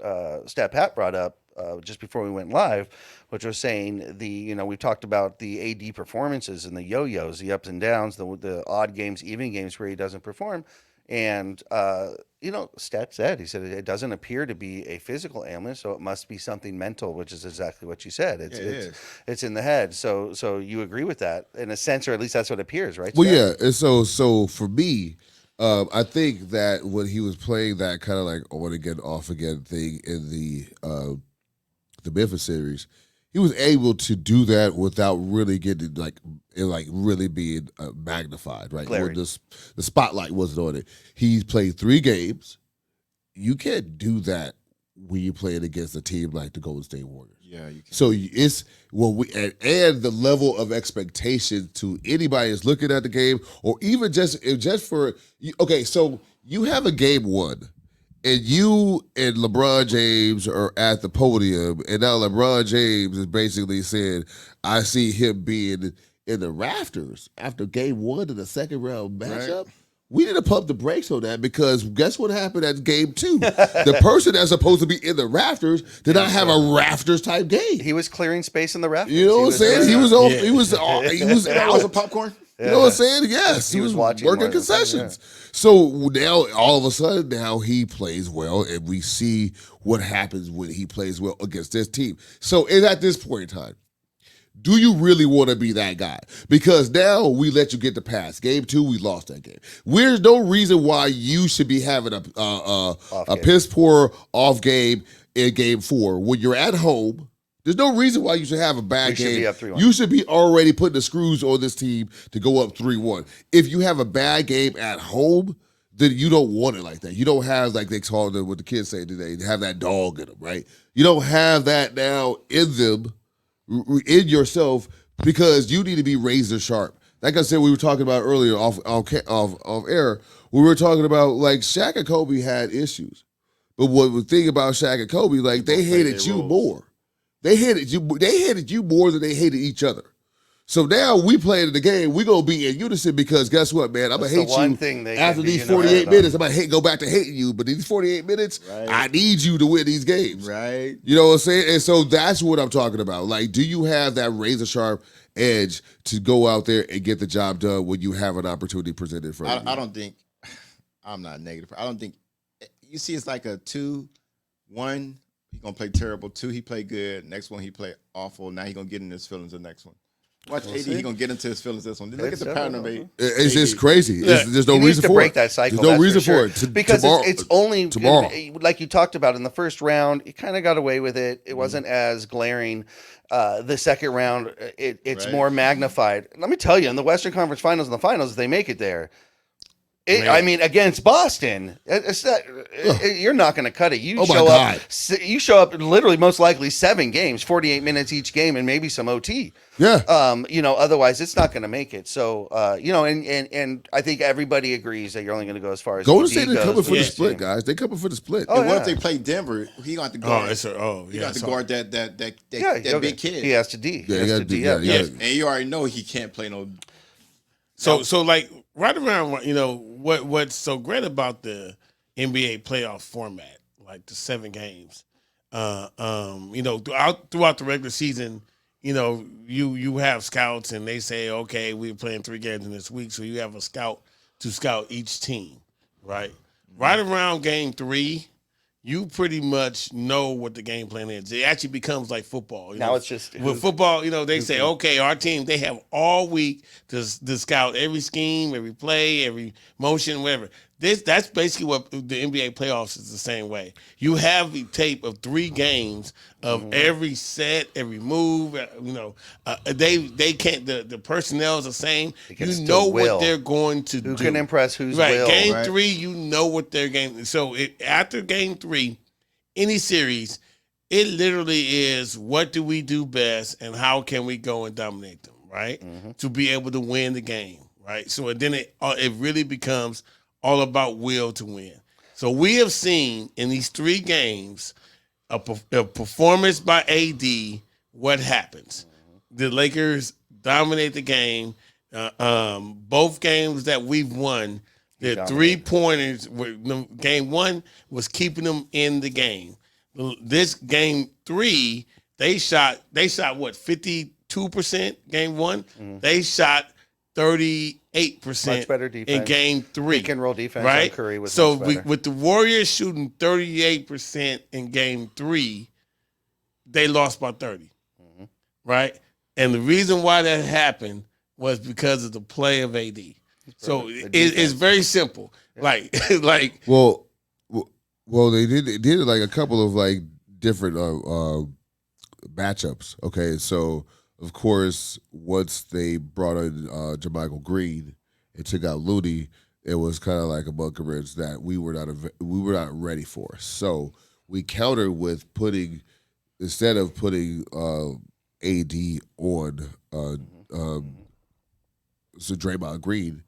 Stat Pat brought up just before we went live, which was saying we talked about the AD performances and the yo-yos, the ups and downs, the odd games, even games where he doesn't perform. And, Stat said, he said, it doesn't appear to be a physical ailment, so it must be something mental, which is exactly what you said. It's in the head. So you agree with that in a sense, or at least that's what appears, right? Well, Stat? yeah. And so for me, I think that when he was playing that kind of like on again, off again thing in the Memphis series, he was able to do that without really getting really being magnified, right? Glaring. When the spotlight wasn't on it. He's played 3 games. You can't do that when you're playing against a team like the Golden State Warriors. Yeah, you can. So it's and the level of expectation to anybody that's looking at the game, or even just for okay. So you have a game 1, and you and LeBron James are at the podium, and now LeBron James is basically saying, "I see him being in the rafters after game 1 in the second round matchup." Right. We need to pump the brakes on that because guess what happened at game 2? The person that's supposed to be in the rafters did not have a rafters type game. He was clearing space in the rafters. You know what I'm saying? He was off. Yeah. He was That was a out. popcorn. You know what I'm saying? Yes, He was watching working more than that, concessions. So now, all of a sudden, now he plays well, and we see what happens when he plays well against this team. So, and at this point in time, do you really want to be that guy? Because now we let you get the pass. Game 2, we lost that game. There's no reason why you should be having a game. piss poor off game in Game 4 when you're at home. There's no reason why you should have a bad We should game. be up 3-1. You should be already putting the screws on this team to go up 3-1. If you have a bad game at home, then you don't want it like that. You don't have, like they call it, what the kids say today, they have that dog in them, right? You don't have that now in them, in yourself, because you need to be razor sharp. Like I said, we were talking about earlier off air, we were talking about, like, Shaq and Kobe had issues. But what the thing about Shaq and Kobe, like, they hated you more. They hated you more than they hated each other. So now we playing the game, we gonna be in unison, because guess what, man? I'm gonna hate you after these 48 minutes. I'm gonna go back to hating you, but these 48 minutes, I need you to win these games. Right. You know what I'm saying? And so that's what I'm talking about. Like, do you have that razor sharp edge to go out there and get the job done when you have an opportunity presented for you? I don't think, I'm not negative. I don't think, you see, it's like a 2-1. He gonna play terrible. 2, he play good. Next one, he play awful. Now he gonna get in his feelings the next one. Watch AD, he gonna get into his feelings this one. Look at the pattern of AD. It's just crazy. There's no He needs reason to for break it. that cycle. There's no that's reason for for sure. it. Because it's only tomorrow. Like you talked about in the first round, you kind of got away with it. It wasn't as glaring. The second round, it's Right. more magnified. Let me tell you, in the Western Conference Finals and the finals, if they make it there. I mean, against Boston, you're not going to cut it. You Oh my show God. up. You show up literally, most likely 7 games, 48 minutes each game, and maybe some OT. Yeah. Otherwise it's not going to make it. So, and I think everybody agrees that you're only going to go as far as Golden ED State is goes coming for with the this split, team. guys. They coming for the split. Oh, And what yeah. if they play Denver? He gonna have to Oh, guard. it's a, He got to guard that Yeah, big kid. He has to D. Yeah, He has you to gotta D do up. that. Yeah. And you already know he can't play no. So like right around, what's so great about the NBA playoff format, like the 7 games, throughout the regular season, you have scouts and they say, okay, we're playing 3 games in this week, so you have a scout to scout each team, right? Right around game 3, you pretty much know what the game plan is. It actually becomes like football. Now it's just with football, they say, okay, our team, they have all week to scout every scheme, every play, every motion, whatever. That's basically what the NBA playoffs is the same way. You have the tape of 3 games of every set, every move. They can't. The personnel is the same. can You still know will. what they're going to do. Who can impress who's Right, will. game right? 3, you know what their game. So after game 3, any series, it literally is what do we do best and how can we go and dominate them, right? To be able to win the game, right? So then it really becomes all about will to win. So we have seen in these 3 games a performance by AD. What happens? The Lakers dominate the game. Both games that we've won, the 3-pointers. Game 1 was keeping them in the game. This game 3, they shot what, 52% game 1. They shot 38% Much better defense. in game 3. Pick and roll defense on right? Curry was so much better. with the Warriors shooting 38% in game 3, they lost by 30, right? And the reason why that happened was because of the play of AD. So it's very simple. Like Well, they did it like a couple of like different matchups. Okay, so of course once they brought in JaMychal Green and took out Looney, it was kind of like a bunker rinse that we were not ready for. So we countered with instead of putting AD on so Draymond Green,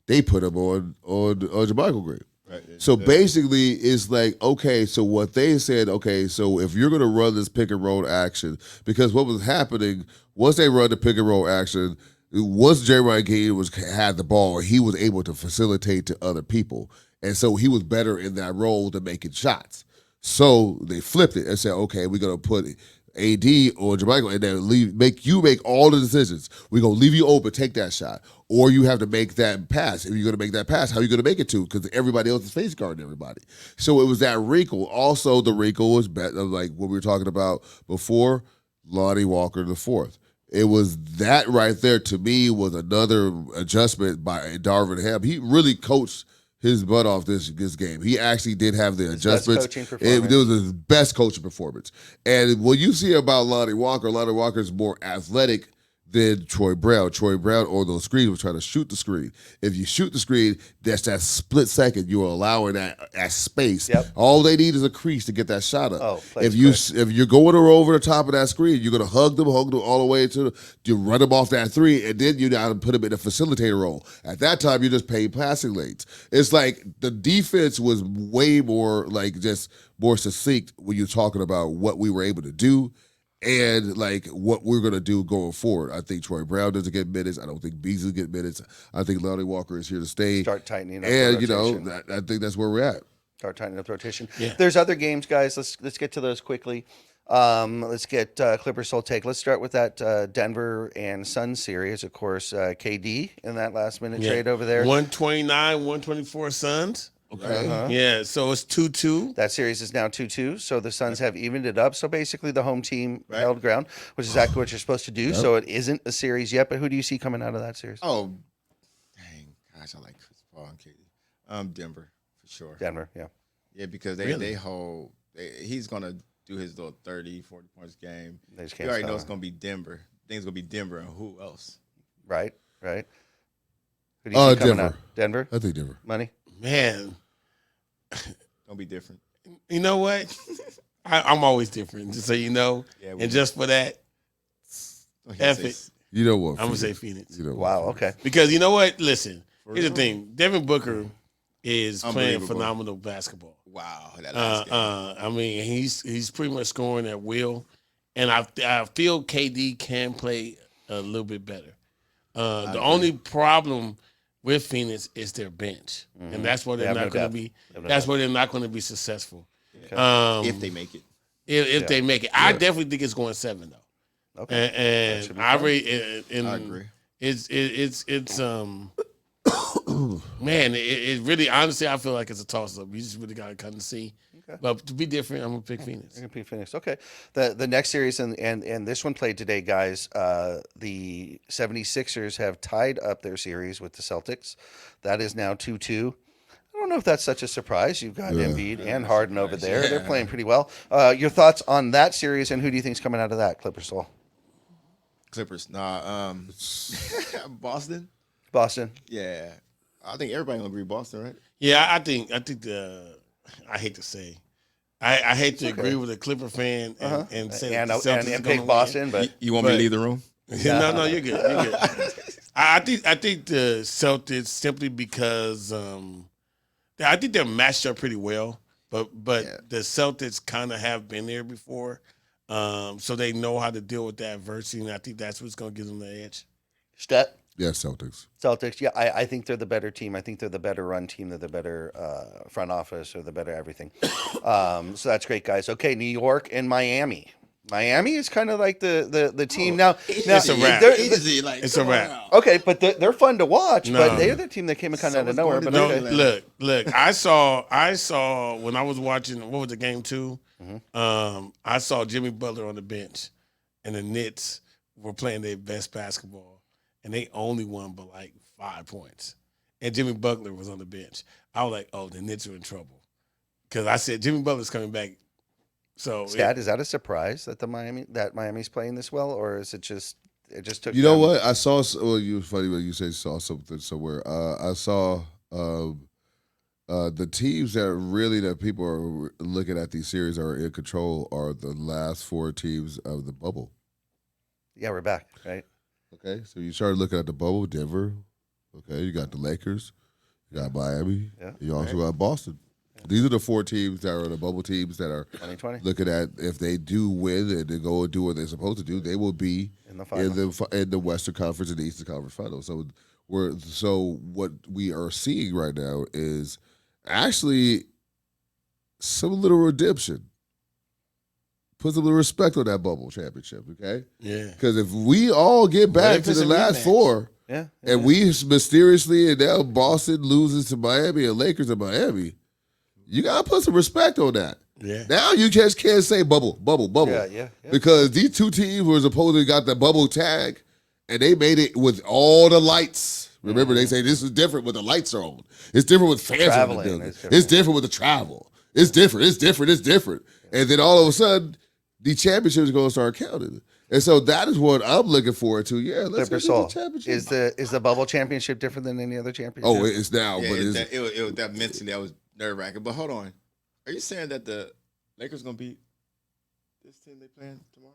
they put him on JaMychal Green. Right. So basically, it's like, okay, so what they said, okay, so if you're going to run this pick and roll action, because what was happening, once they run the pick and roll action, once Draymond Green had the ball, he was able to facilitate to other people. And so he was better in that role than making shots. So they flipped it and said, okay, we're going to put AD or Jermichael, and then make all the decisions. We're gonna leave you open, take that shot, or you have to make that pass. If you're gonna make that pass, how are you gonna make it to? Because everybody else is face guarding everybody. So it was that wrinkle. Also, the wrinkle was like what we were talking about before. Lonnie Walker the fourth. It was that right there to me was another adjustment by Darvin Ham. He really coached his butt off this game. He actually did have the adjustments. It was his best coaching performance. And what you see about Lonnie Walker is more athletic than Troy Brown. Troy Brown on those screens was trying to shoot the screen. If you shoot the screen, that's that split second you're allowing that space. Yep. All they need is a crease to get that shot up. Oh, if you're going over the top of that screen, you're gonna hug them all the way to you run them off that three, and then you now put them in a facilitator role. At that time, you're just paying passing lanes. It's like the defense was way more like just more succinct when you're talking about what we were able to do. And like what we're gonna do going forward. I think Troy Brown doesn't get minutes. I don't think Beasley get minutes. I think Lonnie Walker is here to stay. Start tightening up. And the rotation. I think that's where we're at. Start tightening up the rotation. Yeah. There's other games, guys. Let's get to those quickly. Let's get Clippers Soul Take. Let's start with that Denver and Suns series. Of course, KD in that last minute trade over there. 129, 124 Suns. Okay. Yeah, so it's 2-2. That series is now 2-2, so the Suns have evened it up. So basically, the home team held ground, which is exactly what you're supposed to do. So it isn't a series yet, but who do you see coming out of that series? Oh, dang. Gosh, I like Chris Paul and KD. Denver, for sure. Denver, yeah. Yeah, because they hold he's going to do his little 30, 40 points game. They just You can't already stop know it's him. going to be Denver. Things going to be Denver, and who else? Right. Who do you see coming Denver. out? Denver? I think Denver. Money? Man, Going to be different. you know what? I'm always different, just so you know. Yeah, and just for that, F it. You know what? I'm going to say Phoenix. You know what? Wow, okay. Because you know what? Listen, here's the thing. Devin Booker is playing Unbelievable. phenomenal basketball. Wow. That last game. I mean, he's pretty much scoring at will, and I feel KD can play a little bit better. The only problem with Phoenix is their bench, and that's where they're not going to be. That's where they're not going to be successful. If they make it. If they make it, I definitely think it's going 7 though. Okay. And I agree. It's man, it really honestly I feel like it's a toss up. You just really got to kind of see. Okay. But to be different, I'm gonna pick Phoenix. You're gonna pick Phoenix. Okay. The next series and this one played today, guys. The 76ers have tied up their series with the Celtics. That is now 2-2. I don't know if that's such a surprise. You've got Embiid and Harden over there. Yeah. They're playing pretty well. Your thoughts on that series, and who do you think is coming out of that, Clippers Soul? Clippers. Nah. Boston. Boston. Yeah. I think everybody gonna agree Boston, right? Yeah, I think I hate to say, I hate to agree with a Clipper fan and say that the Celtics are and gonna pick Boston, but You want me to leave the room? No, you're good. You're good. I think the Celtics simply because I think they're matched up pretty well, but the Celtics kind of have been there before, so they know how to deal with that adversity, and I think that's what's going to give them the edge. Stet. Yeah, Celtics. Celtics, yeah, I think they're the better team. I think they're the better run team. They're the better front office or the better everything. So that's great, guys. Okay, New York and Miami. Miami is kind of like the team now. It's a wrap. Easy, like, It's a wrap. Okay, but they're fun to watch. No. But they're the team that came kind of out of Someone's nowhere. going But to okay. do Look. I saw when I was watching. What was the game 2? I saw Jimmy Butler on the bench, and the Knicks were playing their best basketball, and they only won by like 5 points. And Jimmy Butler was on the bench. I was like, oh, the Knicks are in trouble, because I said Jimmy Butler's coming back. So Stat, is that a surprise that Miami's playing this well, or is it just took? You know them- what? I saw. Well, you funny when you say saw something somewhere. I saw the teams that people are looking at these series are in control are the last 4 teams of the bubble. Yeah, we're back, right? Okay, so you started looking at the bubble, Denver. Okay, you got the Lakers, you got Miami, Yeah. you also got Boston. These are the 4 teams that are the bubble teams that are 2020 looking at if they do win and they go and do what they're supposed to do, they will be in the final. in the Western Conference and the Eastern Conference Finals. So what we are seeing right now is actually some little redemption. put some respect on that bubble championship, okay? Yeah. Because if we all get back if to it's the a last rematch? four, Yeah. and we mysteriously, and now Boston loses to Miami and Lakers to Miami, you gotta put some respect on that. Yeah. Now you just can't say bubble. Yeah. Because these two teams were supposedly got the bubble tag, and they made it with all the lights. Remember, they say this is different when the lights are on. It's different with fans in the Traveling building. is It's different with the travel. It's different. And then all of a sudden, the championship is going to start counting. And so that is what I'm looking forward to. Yeah, let's Clipper get to Soul. the championship. Is the bubble championship different than any other championship? Oh, it's now, Yeah, but it's it was that mentally that was nerve wracking. But hold on, are you saying that the Lakers gonna beat this team they playing tomorrow?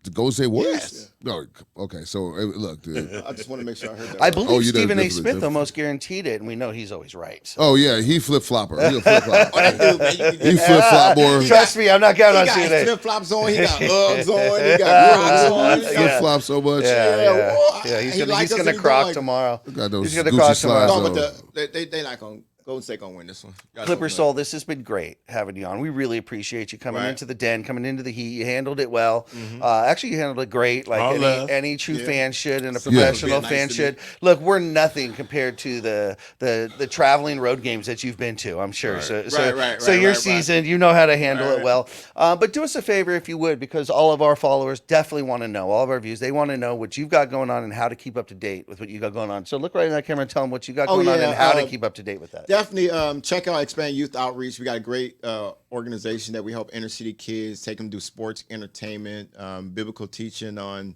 the Golden State Warriors? Yes. No, okay. So look, dude. I just want to make sure I heard that. I right. believe Oh, you done Stephen A. different- Smith almost guaranteed it, and we know he's always right. So. Oh yeah, he flip flopper. He a flip flopper. Oh, that dude, man, you can He flip flop more. Trust me, I'm not He counting on got Stephen his A. flip flops on. He got Uggs on. He got Crocs on. He Flip got- flop so much. Yeah. whoa, He's he gonna likes us he's gonna and he crock don't like- tomorrow. Got those He's gonna Gucci cross slides tomorrow. No, on. but they not gonna. Golden State gonna win this one. Y'all Clipper don't Soul, this has been great having you on. We really appreciate you coming Right. into the den, coming into the heat. You handled it well. Actually, you handled it great, like All love. any true Yeah. fan should and a Somebody professional being nice fan to should. me. Look, we're nothing compared to the traveling road games that you've been to, I'm sure. So you're right. seasoned. You know how to handle it Right. well. But do us a favor if you would, because all of our followers definitely want to know, all of our views, they want to know what you've got going on and how to keep up to date with what you got going on. So look right in that camera and tell them what you got Oh, going on yeah, and how to keep up to date with that. Definitely check out Expand Youth Outreach. We got a great organization that we help inner city kids, take them to sports, entertainment, biblical teaching on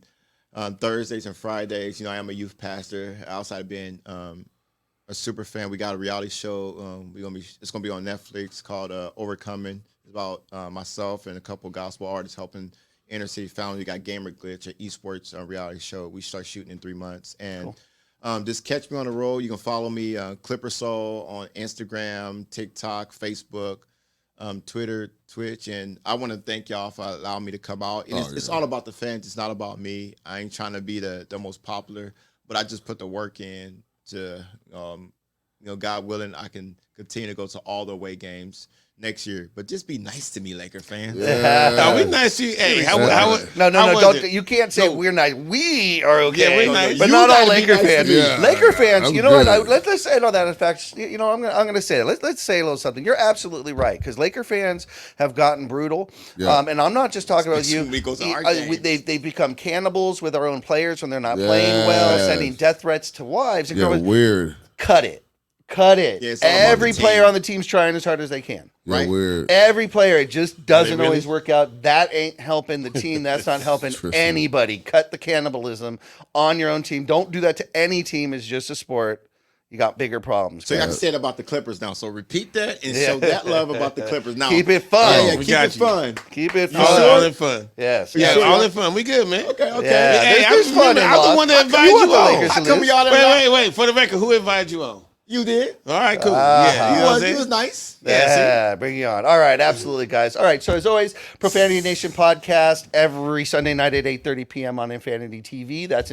Thursdays and Fridays. You know, I am a youth pastor. Outside of being a super fan, we got a reality show. It's gonna be on Netflix called Overcoming. It's about myself and a couple gospel artists helping inner city families. We got Gamer Glitch, an esports reality show. We start shooting in 3 months and. Cool. Just catch me on the road. You can follow me, Clipper Soul, on Instagram, TikTok, Facebook, Twitter, Twitch. And I want to thank y'all for allowing me to come out. And it's all about the fans. It's not about me. I ain't trying to be the most popular, but I just put the work in to, God willing, I can continue to go to all the away games next year. But just be nice to me, Laker fans. No, we nice to you. Hey, how No, how was don't. it? You can't say we're nice. We are okay. Yeah, we're nice. But You not all gotta be Laker nice to fans. me. Yeah. Laker fans. I'm You know what? good. Let's say all that. In fact, I'm gonna say it. Let's say a little something. You're absolutely right, because Laker fans have gotten brutal. Yeah. And I'm not just talking about you. We go to our games. They've become cannibals with our own players when they're not playing well, Yes. sending death threats to wives and Yeah, girlfriends. weird. Cut it. Cut it. Yeah, it's all about Every the player team. on the team's trying as hard as they can. Yeah, Right. weird. Every player, it just doesn't really? always work out. That ain't helping the team. That's not helping Tristan. anybody. Cut the cannibalism on your own team. Don't do that to any team. It's just a sport. You got bigger problems. So you guys. got to say it about the Clippers now. So repeat that and show that love about the Clippers. Now Keep it fun. Yeah, We keep got it you. fun. Keep it You fun. sure? All in fun. Yes. Yeah, sure? all in fun. We good, man. Okay, okay. Yeah, Hey, there's I'm, fun remember, I'm the involved. one that How come invited you you want the on. Lakers How to come lose? y'all didn't Wait. For the record, who invited you on? You did. All right, cool. Uh-huh. Yeah, you know what I'm You saying? was nice. Yeah, bring it on. All right, absolutely, guys. All right, so as always, Profanity Nation podcast every Sunday night at 8:30 p.m. on Infinity TV. That's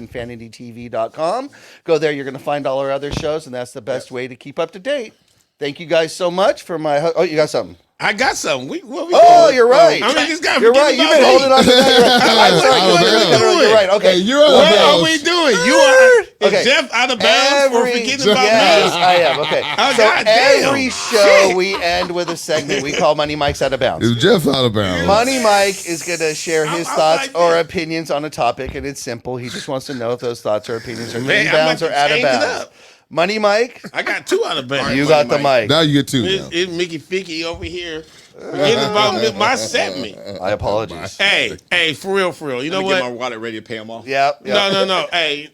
infinitytv.com. Go there. You're going to find all our other shows, and that's the best way to keep up to date. Thank you guys so much for my... Oh, you got something. I got something. What we Oh, doing? you're right. I mean, this guy You're right. You've been holding on to that. I'm sorry. Alabama. You're right. Okay. Hey, you're on What the are bounce. we doing? You are. Okay. Is Jeff out of bounds for forgetting about yes, me? I am. Okay. Oh, So goddamn. every show we end with a segment we call Money Mike's Out of Bounds. Is Jeff out of bounds? Money Mike is going to share his I'm thoughts like or this. opinions on a topic, and it's simple. He just wants to know if those thoughts or opinions are Man, in I'm bounds or about to out of change it bounds. up. Money Mike, I got two out of bounds. you got the mic. Now you get two. It's, Now. it's Mickey Ficky over here forgetting about my segment. I apologize. Hey, for real. You know Let me get my what? wallet ready to pay him off. Yep. No. Hey,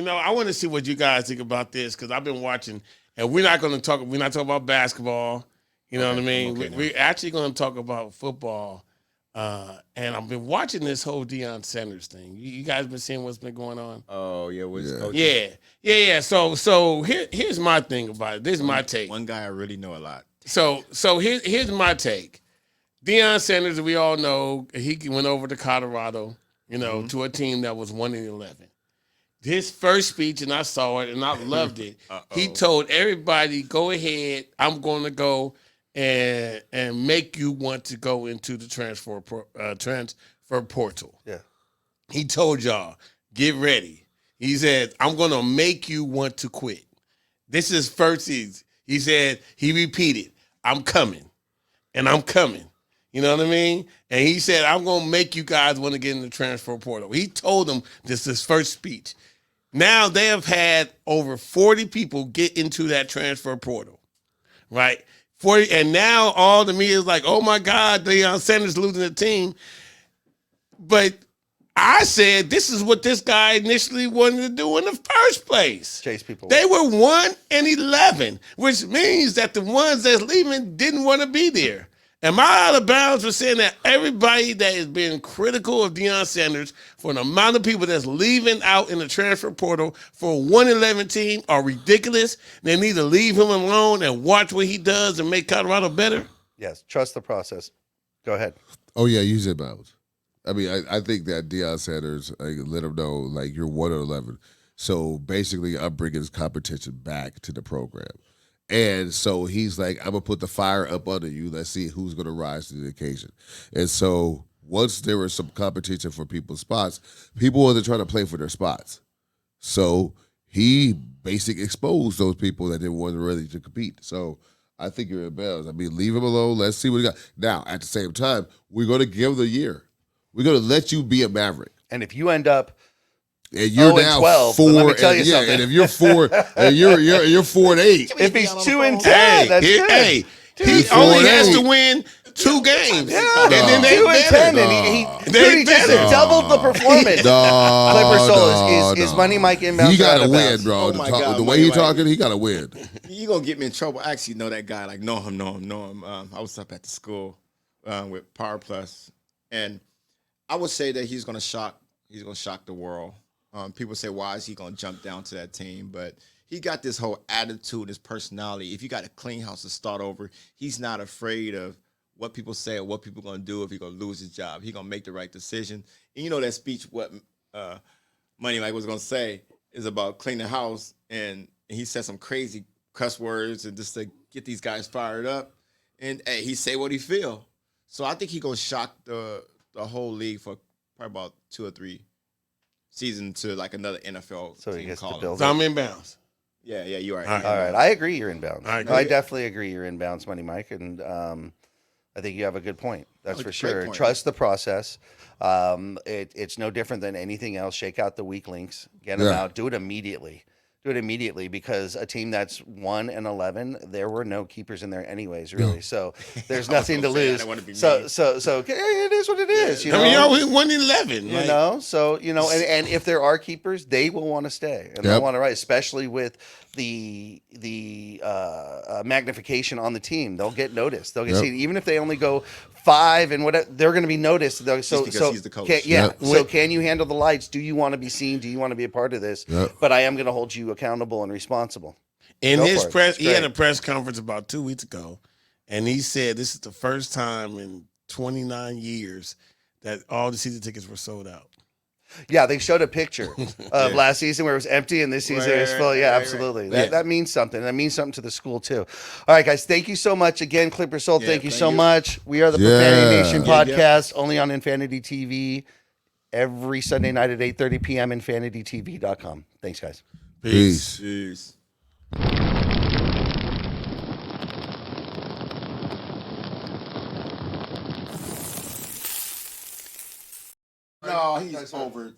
I want to see what you guys think about this because I've been watching, and we're not talking about basketball. You know what I mean? okay now. We're actually going to talk about football. And I've been watching this whole Deion Sanders thing. You guys been seeing what's been going on? Oh yeah, what's coach? Yeah. So here's my thing about it. This is my take. One guy I really know a lot. So here's my take. Deion Sanders, we all know, he went over to Colorado, to a team that was 1-11. His first speech, and I saw it, and I loved it. He told everybody, "Go ahead, I'm going to go and make you want to go into the transfer portal. Yeah. He told y'all, get ready. He said, I'm going to make you want to quit. This is first season. He said, he repeated, I'm coming, and I'm coming. You know what I mean? And he said, I'm going to make you guys want to get in the transfer portal. He told them this is his first speech. Now they have had over 40 people get into that transfer portal, right? 40, and now all the media is like, oh my God, Deion Sanders losing the team. But I said this is what this guy initially wanted to do in the first place. Chase people. They were 1-11, which means that the ones that's leaving didn't want to be there. Am I out of bounds for saying that everybody that has been critical of Deion Sanders for the amount of people that's leaving out in the transfer portal for a 1-11 team are ridiculous? They need to leave him alone and watch what he does and make Colorado better? Yes, trust the process. Go ahead. Oh yeah, use it bounds. I mean, I think that Deion Sanders let him know like you're 1-11. So basically, I'm bringing his competition back to the program. And so he's like, I'm going to put the fire up under you. Let's see who's going to rise to the occasion. And so once there was some competition for people's spots, people wasn't trying to play for their spots. So he basically exposed those people that didn't want really to compete. So I think you're in bounds. I mean, leave him alone. Let's see what he got. Now, at the same time, we're going to give him the year. We're going to let you be a Maverick. And if you end up and you're 0 and now 12, 4, let me tell you and, yeah, something. and if you're 4, and you're 4-8. if he's 2-10, Hey, that's good. hey, he He's only 4-8. has to win 2 games. Yeah, And then they 2-10, better. and They he just better. doubled the performance. No, Clipper no, Soul is no. Money Mike inbound. He got out to of win, bounds. bro. Oh The my talk- God, the way Money he Mike. talking, he got to win. You're going to get me in trouble. I actually know that guy. Like, know him. I was up at the school with Power Plus. And I would say that he's going to shock the world. People say, why is he going to jump down to that team? But he got this whole attitude, his personality. If you got a clean house to start over, he's not afraid of what people say or what people going to do if he's going to lose his job. He's going to make the right decision. And you know that speech, what Money Mike was going to say is about clean the house. And he said some crazy cuss words and just to get these guys fired up. And hey, he say what he feel. So I think he's going to shock the whole league for probably about 2 or 3 seasons to like another NFL So he team gets to calling. build So I'm in bounds. Yeah, you're right. All right. All right, I agree you're in bounds. I I, agree. definitely agree you're in bounds, Money Mike, and I think you have a good point. That's Oh, for great sure. point. Trust the process. It's no different than anything else. Shake out the weak links, get them Yeah. out, do it immediately. Do it immediately because a team that's 1-11, there were no keepers in there anyways, really. So there's nothing to gonna say, I lose. don't wanna be So mean. it is what it is. You know? I mean, y'all win 1-11. You know, so and if there are keepers, they will want to stay and they'll Yep. want to write, especially with the magnification on the team. They'll get noticed. They'll get Yep. seen, even if they only go 5 and whatever. They're going to be noticed. So because he's the coach. Yep. So can you handle the lights? Do you want to be seen? Do you want to be a part of this? Yep. But I am going to hold you accountable and responsible. In Go his for it. press, It's he had great. a press conference about 2 weeks ago, and he said this is the first time in 29 years that all the season tickets were sold out. Yeah, they showed a picture of last season where it was empty and this season it's full. Yeah, absolutely. That means something. That means something to the school too. All right, guys, thank you so much again, Clipper Soul. Yeah, thank you thank so you. much. We are the Yeah. Profanity Nation Yeah, podcast, only on Infinity TV every Sunday night at 8:30 p.m. InfinityTV.com. Thanks, guys. Peace. Jeez. No, he's over.